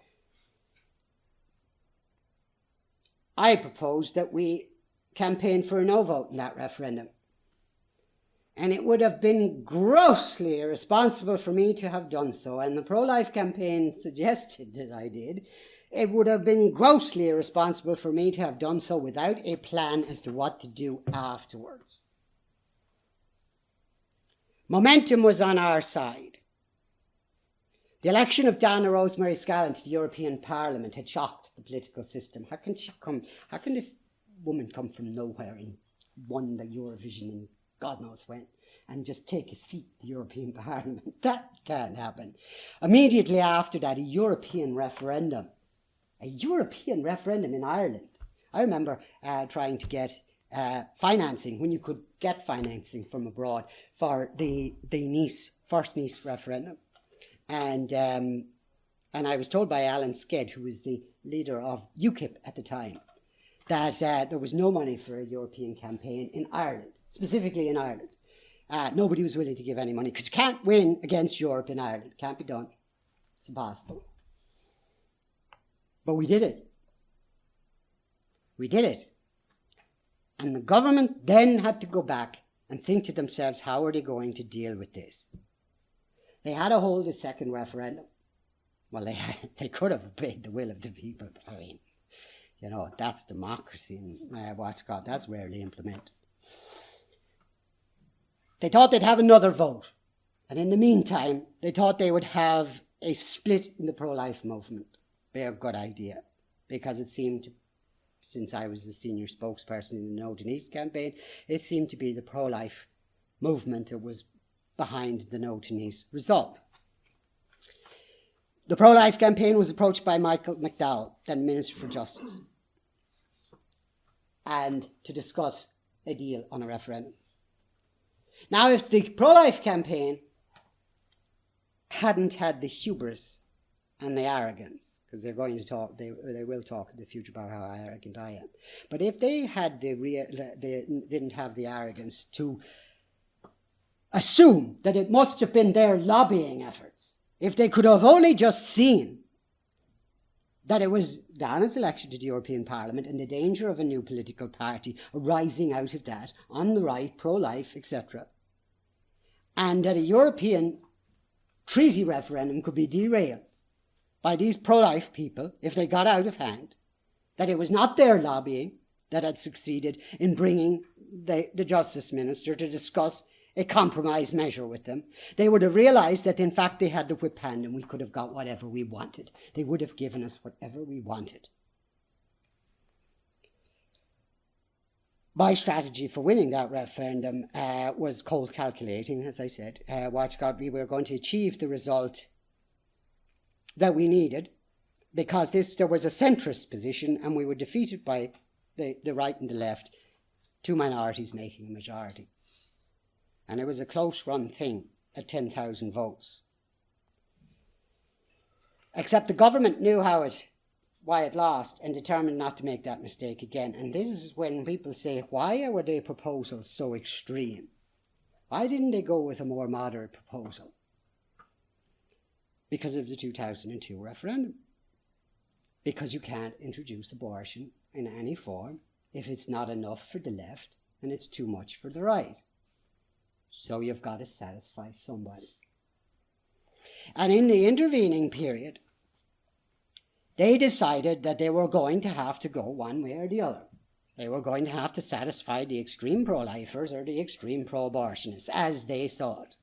[SPEAKER 1] I proposed that we campaign for a no vote in that referendum. And it would have been grossly irresponsible for me to have done so. And the pro-life campaign suggested that I did. It would have been grossly irresponsible for me to have done so without a plan as to what to do afterwards. Momentum was on our side. The election of Dana Rosemary Scallon to the European Parliament had shocked the political system. How can this woman come from nowhere and won the Eurovision and God knows when, and just take a seat in the European Parliament? That can't happen. Immediately after that, a European referendum in Ireland. I remember trying to get financing, when you could get financing from abroad, for the first Nice referendum. And I was told by Alan Sked, who was the leader of UKIP at the time, that there was no money for a European campaign in Ireland, specifically in Ireland. Nobody was willing to give any money, because you can't win against Europe in Ireland. It can't be done. It's impossible. But we did it. We did it. And the government then had to go back and think to themselves, how are they going to deal with this? They had to hold a second referendum. Well, they could have obeyed the will of the people, but I mean, you know, that's democracy, and that's rarely implemented. They thought they'd have another vote, and in the meantime, they thought they would have a split in the pro-life movement. Be a good idea, because it seemed, since I was the senior spokesperson in the No to Nice campaign, it seemed to be the pro-life movement that was behind the No to Nice result. The pro-life campaign was approached by Michael McDowell, then Minister for Justice, and to discuss a deal on a referendum. Now, if the pro-life campaign hadn't had the hubris and the arrogance, because they're going to talk, they will talk in the future about how arrogant I am. But if they didn't have the arrogance to assume that it must have been their lobbying efforts, if they could have only just seen that it was Dana's election to the European Parliament and the danger of a new political party arising out of that, on the right, pro-life, etc., and that a European treaty referendum could be derailed by these pro-life people if they got out of hand, that it was not their lobbying that had succeeded in bringing the Justice Minister to discuss a compromise measure with them, they would have realised that in fact they had the whip hand and we could have got whatever we wanted. They would have given us whatever we wanted. My strategy for winning that referendum was cold calculating, as I said. We were going to achieve the result that we needed, because there was a centrist position and we were defeated by the right and the left, two minorities making a majority. And it was a close-run thing at 10,000 votes. Except the government knew why it lost and determined not to make that mistake again. And this is when people say, why were their proposals so extreme? Why didn't they go with a more moderate proposal? Because of the 2002 referendum. Because you can't introduce abortion in any form if it's not enough for the left and it's too much for the right. So you've got to satisfy somebody. And in the intervening period, they decided that they were going to have to go one way or the other. They were going to have to satisfy the extreme pro-lifers or the extreme pro-abortionists, as they saw it.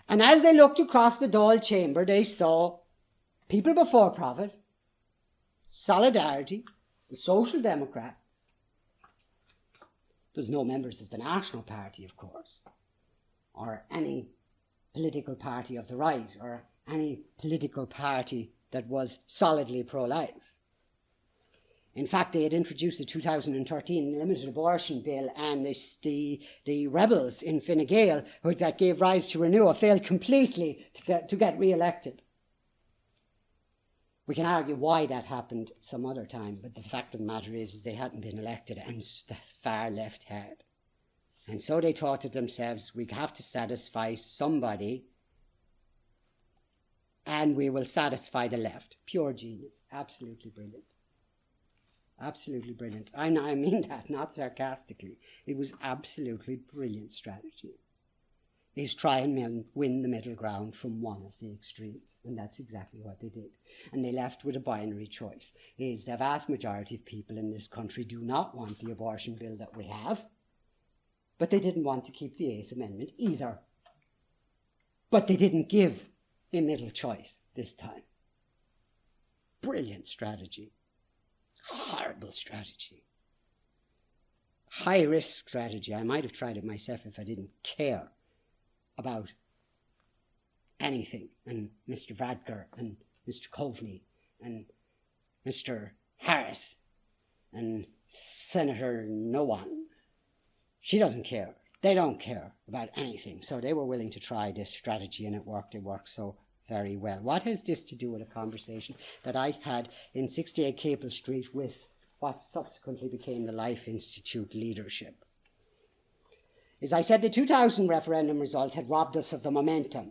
[SPEAKER 1] And as they looked across the Dáil chamber, they saw People Before Profit, Solidarity, the Social Democrats. There's no members of the National Party, of course, or any political party of the right, or any political party that was solidly pro-life. In fact, they had introduced the 2013 limited abortion bill, and the rebels in Fine Gael that gave rise to Renua failed completely to get re-elected. We can argue why that happened some other time, but the fact of the matter is they hadn't been elected, and the far left had. And so they thought to themselves, we have to satisfy somebody, and we will satisfy the left. Pure genius. Absolutely brilliant. Absolutely brilliant. I mean that, not sarcastically. It was absolutely brilliant strategy. Is try and win the middle ground from one of the extremes. And that's exactly what they did. And they left with a binary choice. Is the vast majority of people in this country do not want the abortion bill that we have, but they didn't want to keep the Eighth Amendment either. But they didn't give a middle choice this time. Brilliant strategy. Horrible strategy. High risk strategy. I might have tried it myself if I didn't care about anything. And Mr. Vadker and Mr. Coveney and Mr. Harris and Senator no one. She doesn't care. They don't care about anything. So they were willing to try this strategy, and it worked. It worked so very well. What has this to do with a conversation that I had in 68 Capel Street with what subsequently became the Life Institute leadership? As I said, the 2000 referendum result had robbed us of the momentum.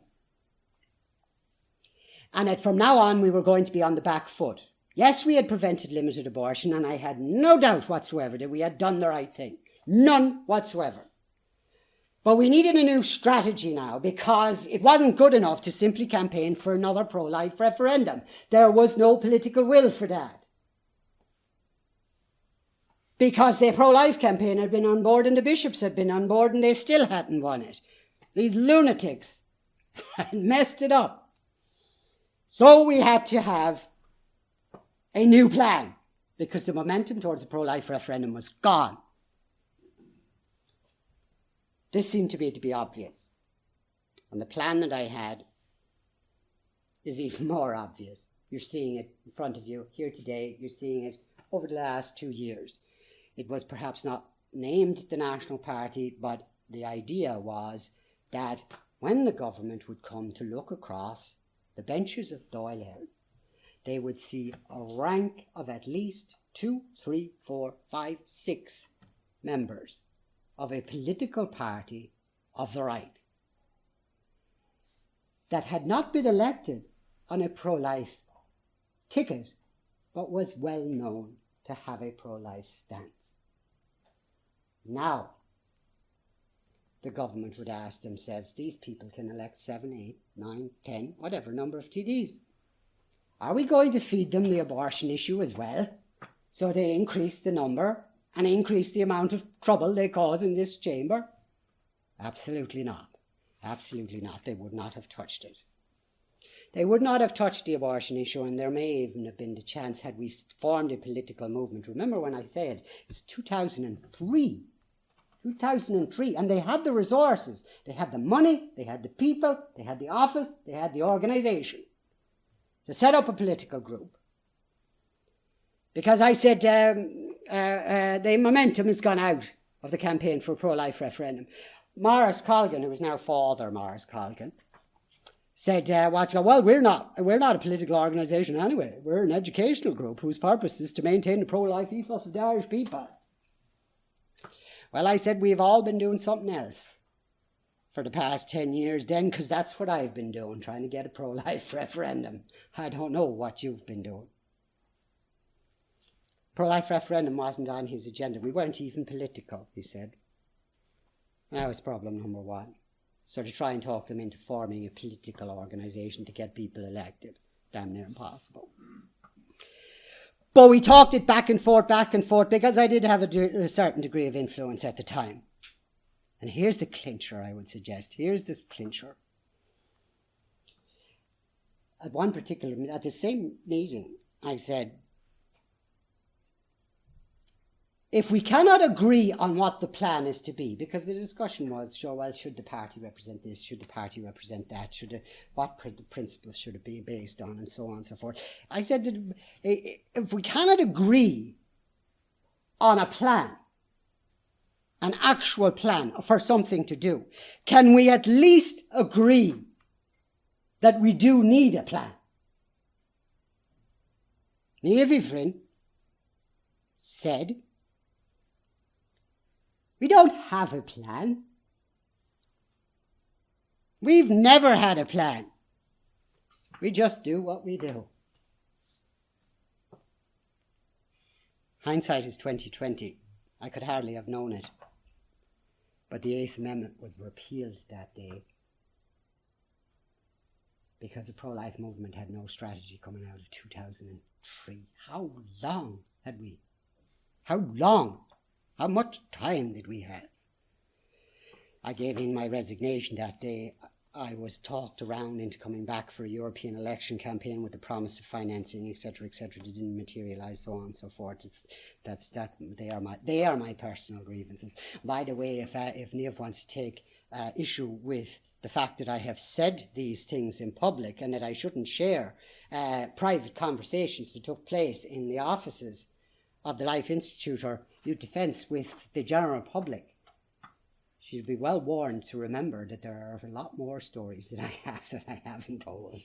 [SPEAKER 1] And that from now on we were going to be on the back foot. Yes, we had prevented limited abortion, and I had no doubt whatsoever that we had done the right thing. None whatsoever. But we needed a new strategy now, because it wasn't good enough to simply campaign for another pro-life referendum. There was no political will for that. Because the pro-life campaign had been on board and the bishops had been on board and they still hadn't won it. These lunatics had messed it up. So we had to have a new plan, because the momentum towards the pro-life referendum was gone. This seemed to be obvious. And the plan that I had is even more obvious. You're seeing it in front of you here today. You're seeing it over the last 2 years. It was perhaps not named the National Party, but the idea was that when the government would come to look across the benches of Dáil Éireann, they would see a rank of at least 2, 3, 4, 5, 6 members of a political party of the right that had not been elected on a pro-life ticket, but was well known to have a pro-life stance. Now, the government would ask themselves, these people can elect 7, 8, 9, 10, whatever number of TDs. Are we going to feed them the abortion issue as well, so they increase the number and increase the amount of trouble they cause in this chamber? Absolutely not. Absolutely not. They would not have touched it. They would not have touched the abortion issue, and there may even have been the chance had we formed a political movement. Remember when I said it's 2003. 2003, and they had the resources. They had the money, they had the people, they had the office, they had the organisation to set up a political group. Because I said the momentum has gone out of the campaign for a pro-life referendum. Maurice Colgan, who is now Father Maurice Colgan, said, well, we're not a political organisation anyway. We're an educational group whose purpose is to maintain the pro-life ethos of the Irish people. Well, I said, we've all been doing something else for the past 10 years then, because that's what I've been doing, trying to get a pro-life referendum. I don't know what you've been doing. Pro-life referendum wasn't on his agenda. We weren't even political, he said. That was problem number one. So to try and talk them into forming a political organisation to get people elected, damn near impossible. But we talked it back and forth, because I did have a certain degree of influence at the time. And here's the clincher, I would suggest. Here's this clincher. At the same meeting, I said, if we cannot agree on what the plan is to be, because the discussion was, sure, well, should the party represent this, should the party represent that, what principles should it be based on, and so on and so forth. I said that if we cannot agree on a plan, an actual plan for something to do, can we at least agree that we do need a plan? Ní said, we don't have a plan. We've never had a plan. We just do what we do. Hindsight is 2020. I could hardly have known it. But the Eighth Amendment was repealed that day because the pro-life movement had no strategy coming out of 2003. How long had we? How long? How much time did we have? I gave in my resignation that day. I was talked around into coming back for a European election campaign with the promise of financing, etc., etc. It didn't materialise, so on and so forth. They are my personal grievances. By the way, if Niamh wants to take issue with the fact that I have said these things in public and that I shouldn't share private conversations that took place in the offices of the Life Institute or Youth Defence with the general public, she'd be well warned to remember that there are a lot more stories that I haven't told,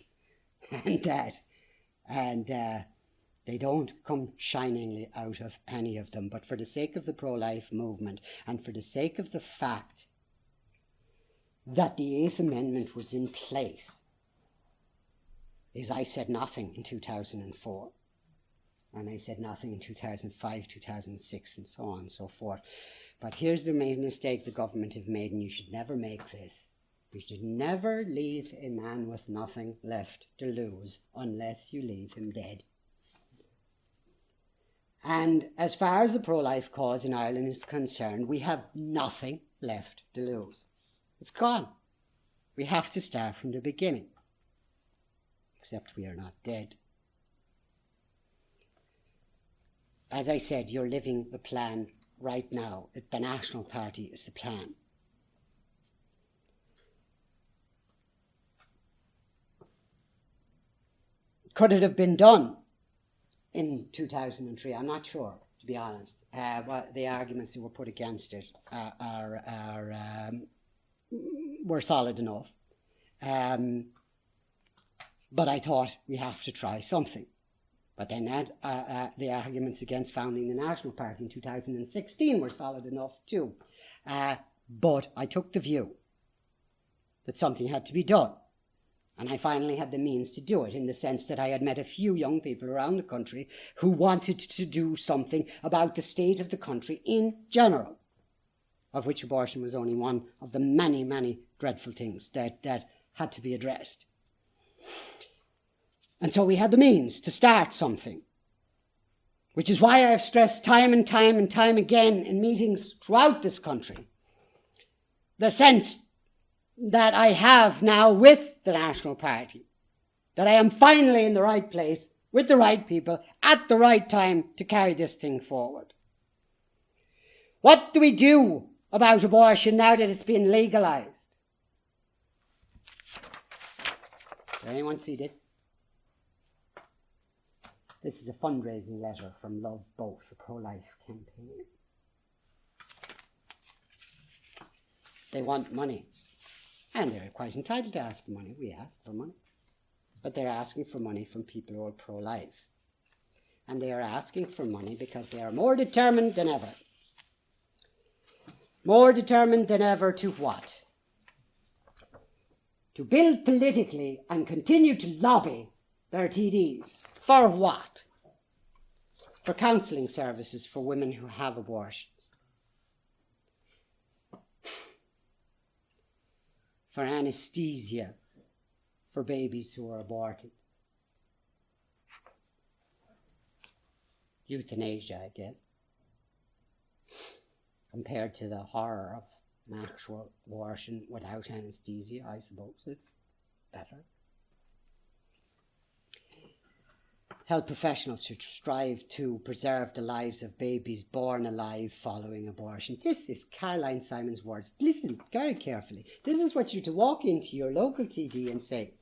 [SPEAKER 1] and they don't come shiningly out of any of them. But for the sake of the pro-life movement and for the sake of the fact that the Eighth Amendment was in place, is I said nothing in 2004, and I said nothing in 2005, 2006, and so on and so forth. But here's the main mistake the government have made, and you should never make this. You should never leave a man with nothing left to lose unless you leave him dead. And as far as the pro-life cause in Ireland is concerned, we have nothing left to lose. It's gone. We have to start from the beginning. Except we are not dead. As I said, you're living the plan right now. The National Party is the plan. Could it have been done in 2003? I'm not sure, to be honest. The arguments that were put against it were solid enough. But I thought we have to try something. But then the arguments against founding the National Party in 2016 were solid enough too. But I took the view that something had to be done. And I finally had the means to do it, in the sense that I had met a few young people around the country who wanted to do something about the state of the country in general, of which abortion was only one of the many, many dreadful things that had to be addressed. And so we had the means to start something, which is why I have stressed time and time and time again in meetings throughout this country the sense that I have now with the National Party, that I am finally in the right place with the right people at the right time to carry this thing forward. What do we do about abortion now that it's been legalised? Does anyone see this? This is a fundraising letter from Love Both, the pro-life campaign. They want money. And they're quite entitled to ask for money. We ask for money. But they're asking for money from people who are pro-life. And they are asking for money because they are more determined than ever. More determined than ever to what? To build politically and continue to lobby their TDs. For what? For counselling services for women who have abortions. For anaesthesia for babies who are aborted. Euthanasia, I guess. Compared to the horror of an actual abortion without anaesthesia, I suppose it's better. Health professionals should strive to preserve the lives of babies born alive following abortion. This is Caroline Simon's words. Listen very carefully. This is what you're to walk into your local TD and say,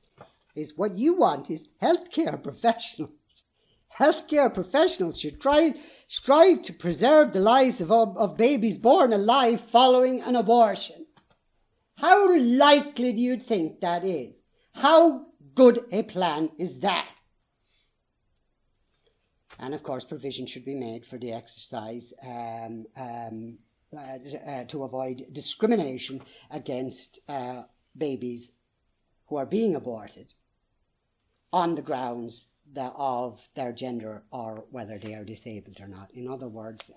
[SPEAKER 1] is what you want is healthcare professionals. Healthcare professionals should strive to preserve the lives of babies born alive following an abortion. How likely do you think that is? How good a plan is that? And of course, provision should be made for the exercise to avoid discrimination against babies who are being aborted on the grounds of their gender or whether they are disabled or not. In other words,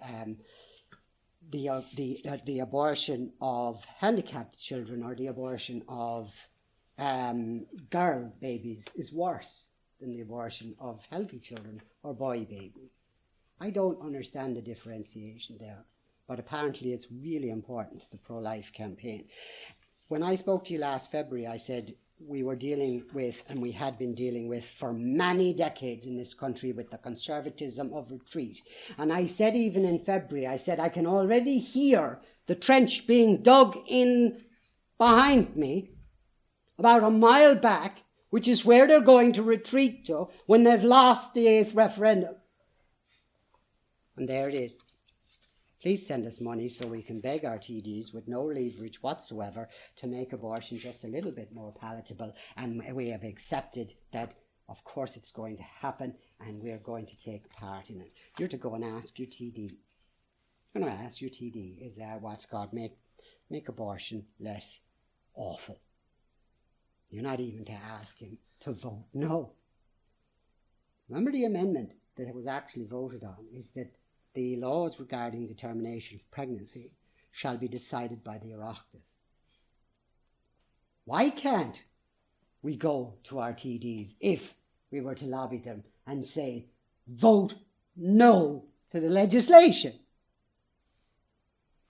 [SPEAKER 1] the abortion of handicapped children or the abortion of girl babies is worse than the abortion of healthy children or boy babies. I don't understand the differentiation there, but apparently it's really important to the pro-life campaign. When I spoke to you last February, I said we were dealing with, and we had been dealing with for many decades in this country, with the conservatism of retreat. And I said even in February, I said I can already hear the trench being dug in behind me about a mile back, which is where they're going to retreat to when they've lost the 8th referendum. And there it is. Please send us money so we can beg our TDs with no leverage whatsoever to make abortion just a little bit more palatable. And we have accepted that, of course, it's going to happen and we're going to take part in it. You're to go and ask your TD. You're going to ask your TD, is that what's God make abortion less awful? You're not even to ask him to vote no. Remember, the amendment that was actually voted on is that the laws regarding determination of pregnancy shall be decided by the Oireachtas. Why can't we go to our TDs if we were to lobby them and say, vote no to the legislation?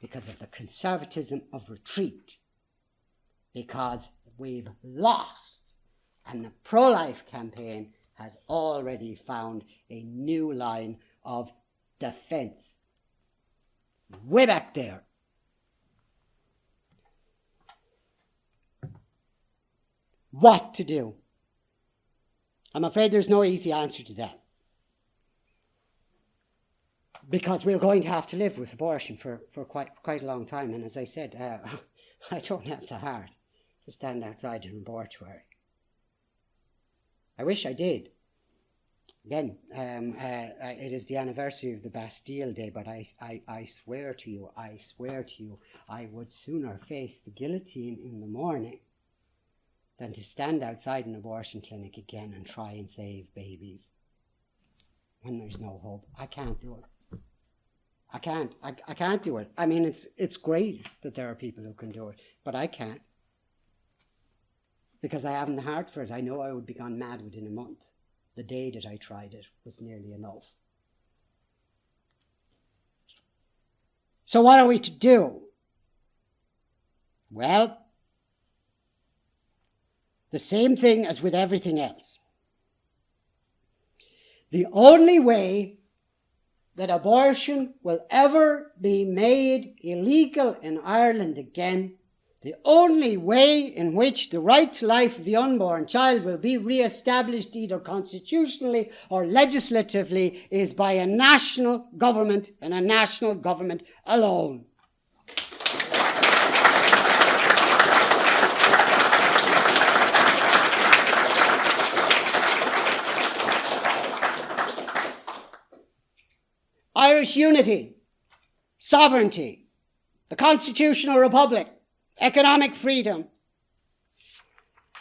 [SPEAKER 1] Because of the conservatism of retreat. Because we've lost. And the pro-life campaign has already found a new line of defence. Way back there. What to do? I'm afraid there's no easy answer to that. Because we're going to have to live with abortion for quite a long time. And as I said, I don't have the heart to stand outside an abortuary. I wish I did. Again, it is the anniversary of the Bastille Day, but I swear to you, I would sooner face the guillotine in the morning than to stand outside an abortion clinic again and try and save babies when there's no hope. I can't do it. I can't do it. I mean, it's great that there are people who can do it, but I can't. Because I haven't the heart for it. I know I would be gone mad within a month. The day that I tried it was nearly enough. So what are we to do? Well, the same thing as with everything else. The only way that abortion will ever be made illegal in Ireland again, the only way in which the right to life of the unborn child will be re-established either constitutionally or legislatively is by a national government and a national government alone. Irish unity, sovereignty, the constitutional republic, economic freedom,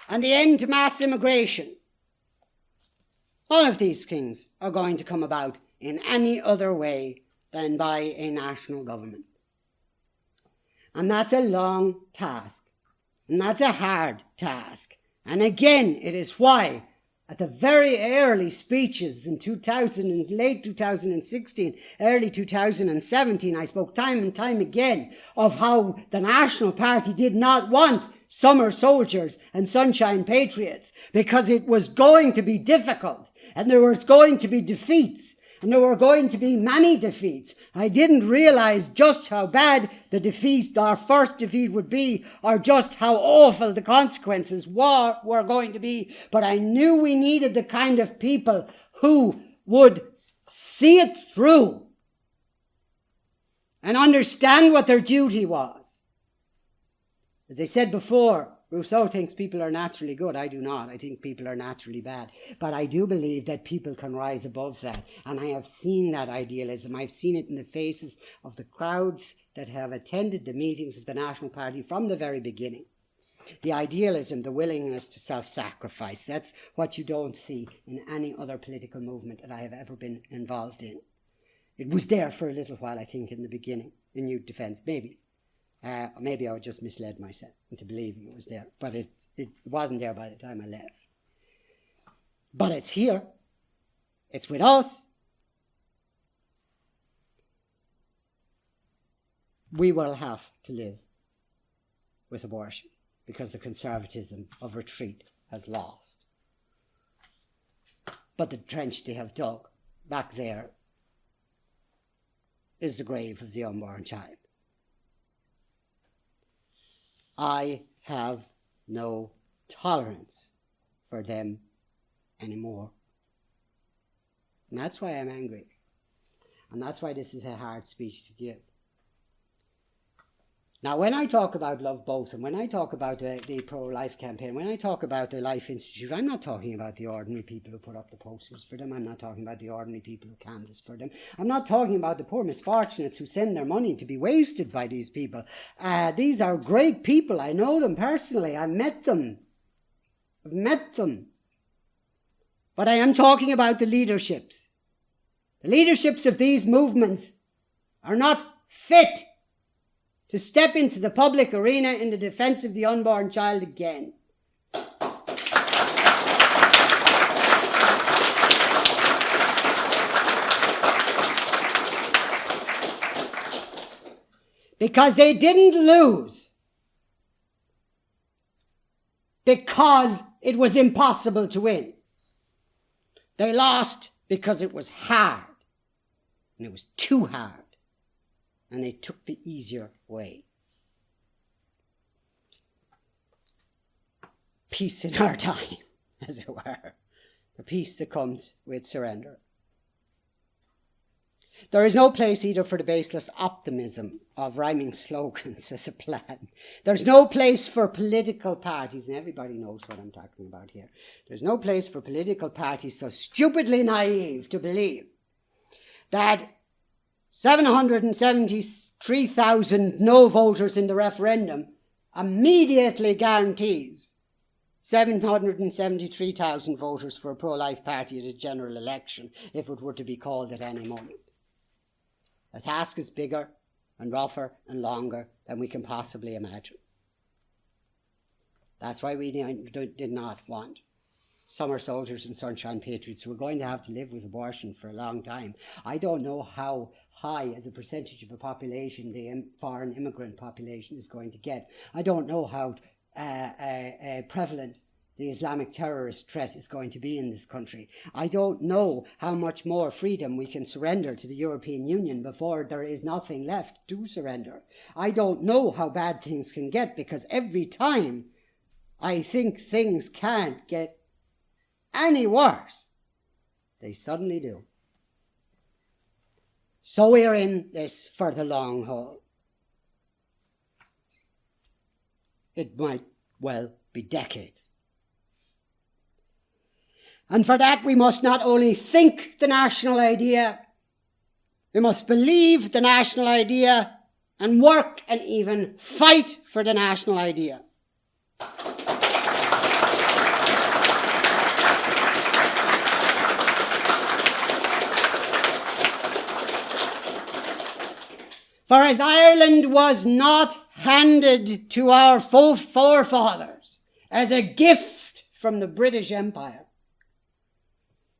[SPEAKER 1] and the end to mass immigration. None of these things are going to come about in any other way than by a national government. And that's a long task, and that's a hard task. And again, it is why at the very early speeches in 2000 and late 2016, early 2017, I spoke time and time again of how the National Party did not want summer soldiers and sunshine patriots because it was going to be difficult and there was going to be defeats. And there were going to be many defeats. I didn't realize just how bad the defeat, our first defeat would be, or just how awful the consequences were going to be. But I knew we needed the kind of people who would see it through and understand what their duty was. As I said before, Rousseau thinks people are naturally good. I do not. I think people are naturally bad. But I do believe that people can rise above that. And I have seen that idealism. I've seen it in the faces of the crowds that have attended the meetings of the National Party from the very beginning. The idealism, the willingness to self-sacrifice, that's what you don't see in any other political movement that I have ever been involved in. It was there for a little while, I think, in the beginning, in youth defence, maybe. Maybe I just misled myself into believing it was there, but it wasn't there by the time I left. But it's here. It's with us. We will have to live with abortion because the conservatism of retreat has lost. But the trench they have dug back there is the grave of the unborn child. I have no tolerance for them anymore. And that's why I'm angry. And that's why this is a hard speech to give. Now, when I talk about Love Both, and when I talk about the pro-life campaign, when I talk about the Life Institute, I'm not talking about the ordinary people who put up the posters for them. I'm not talking about the ordinary people who canvass for them. I'm not talking about the poor misfortunates who send their money to be wasted by these people. These are great people. I know them personally. I've met them. But I am talking about the leaderships. The leaderships of these movements are not fit to step into the public arena in the defence of the unborn child again. Because they didn't lose because it was impossible to win. They lost because it was hard, and it was too hard. And they took the easier way. Peace in our time, as it were. The peace that comes with surrender. There is no place either for the baseless optimism of rhyming slogans as a plan. There's no place for political parties, and everybody knows what I'm talking about here. There's no place for political parties so stupidly naive to believe that 773,000 no voters in the referendum immediately guarantees 773,000 voters for a pro-life party at a general election if it were to be called at any moment. The task is bigger and rougher and longer than we can possibly imagine. That's why we did not want summer soldiers and sunshine patriots who are going to have to live with abortion for a long time. I don't know how high as a percentage of the population the foreign immigrant population is going to get. I don't know how prevalent the Islamic terrorist threat is going to be in this country. I don't know how much more freedom we can surrender to the European Union before there is nothing left to surrender. I don't know how bad things can get, because every time I think things can't get any worse, they suddenly do. So we're in this for the long haul. It might well be decades. And for that we must not only think the national idea, we must believe the national idea and work and even fight for the national idea. For as Ireland was not handed to our forefathers as a gift from the British Empire,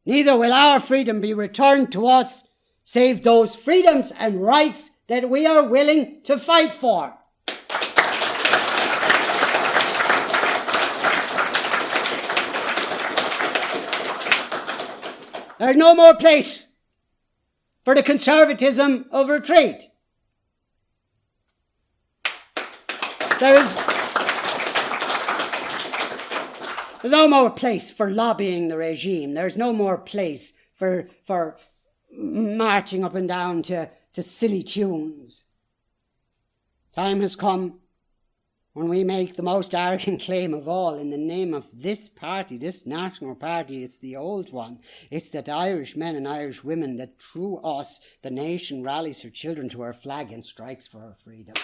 [SPEAKER 1] neither will our freedom be returned to us, save those freedoms and rights that we are willing to fight for. There's no more place for the conservatism of retreat. There's no more place for lobbying the regime. There's no more place for marching up and down to silly tunes. Time has come when we make the most arrogant claim of all in the name of this party, this national party. It's the old one. It's that Irish men and Irish women, that through us, the nation rallies her children to her flag and strikes for her freedom.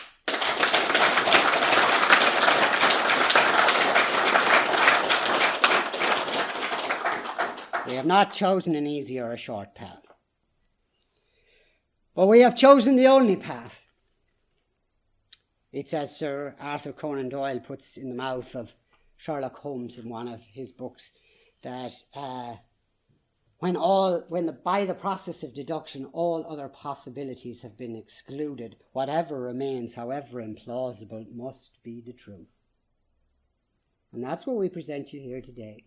[SPEAKER 1] We have not chosen an easy or a short path, but we have chosen the only path. It's as Sir Arthur Conan Doyle puts in the mouth of Sherlock Holmes in one of his books, that by the process of deduction, all other possibilities have been excluded. Whatever remains, however implausible, must be the truth. And that's what we present you here today.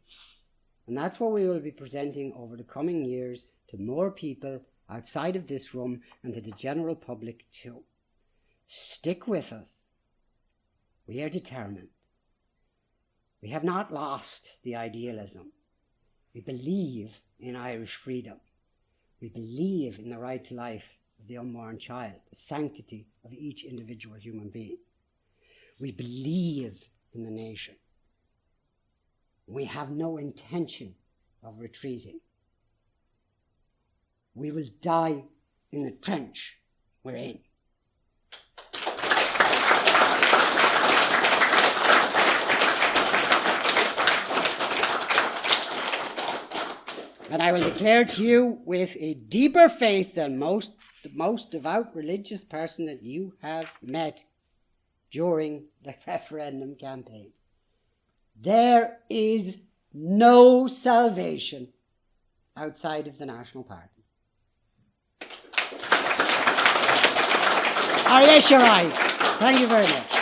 [SPEAKER 1] And that's what we will be presenting over the coming years to more people outside of this room and to the general public too. Stick with us. We are determined. We have not lost the idealism. We believe in Irish freedom. We believe in the right to life of the unborn child, the sanctity of each individual human being. We believe in the nation. We have no intention of retreating. We will die in the trench we're in. And I will declare to you with a deeper faith than the most devout religious person that you have met during the referendum campaign. There is no salvation outside of the National Party. Arieh Shirai. Thank you very much.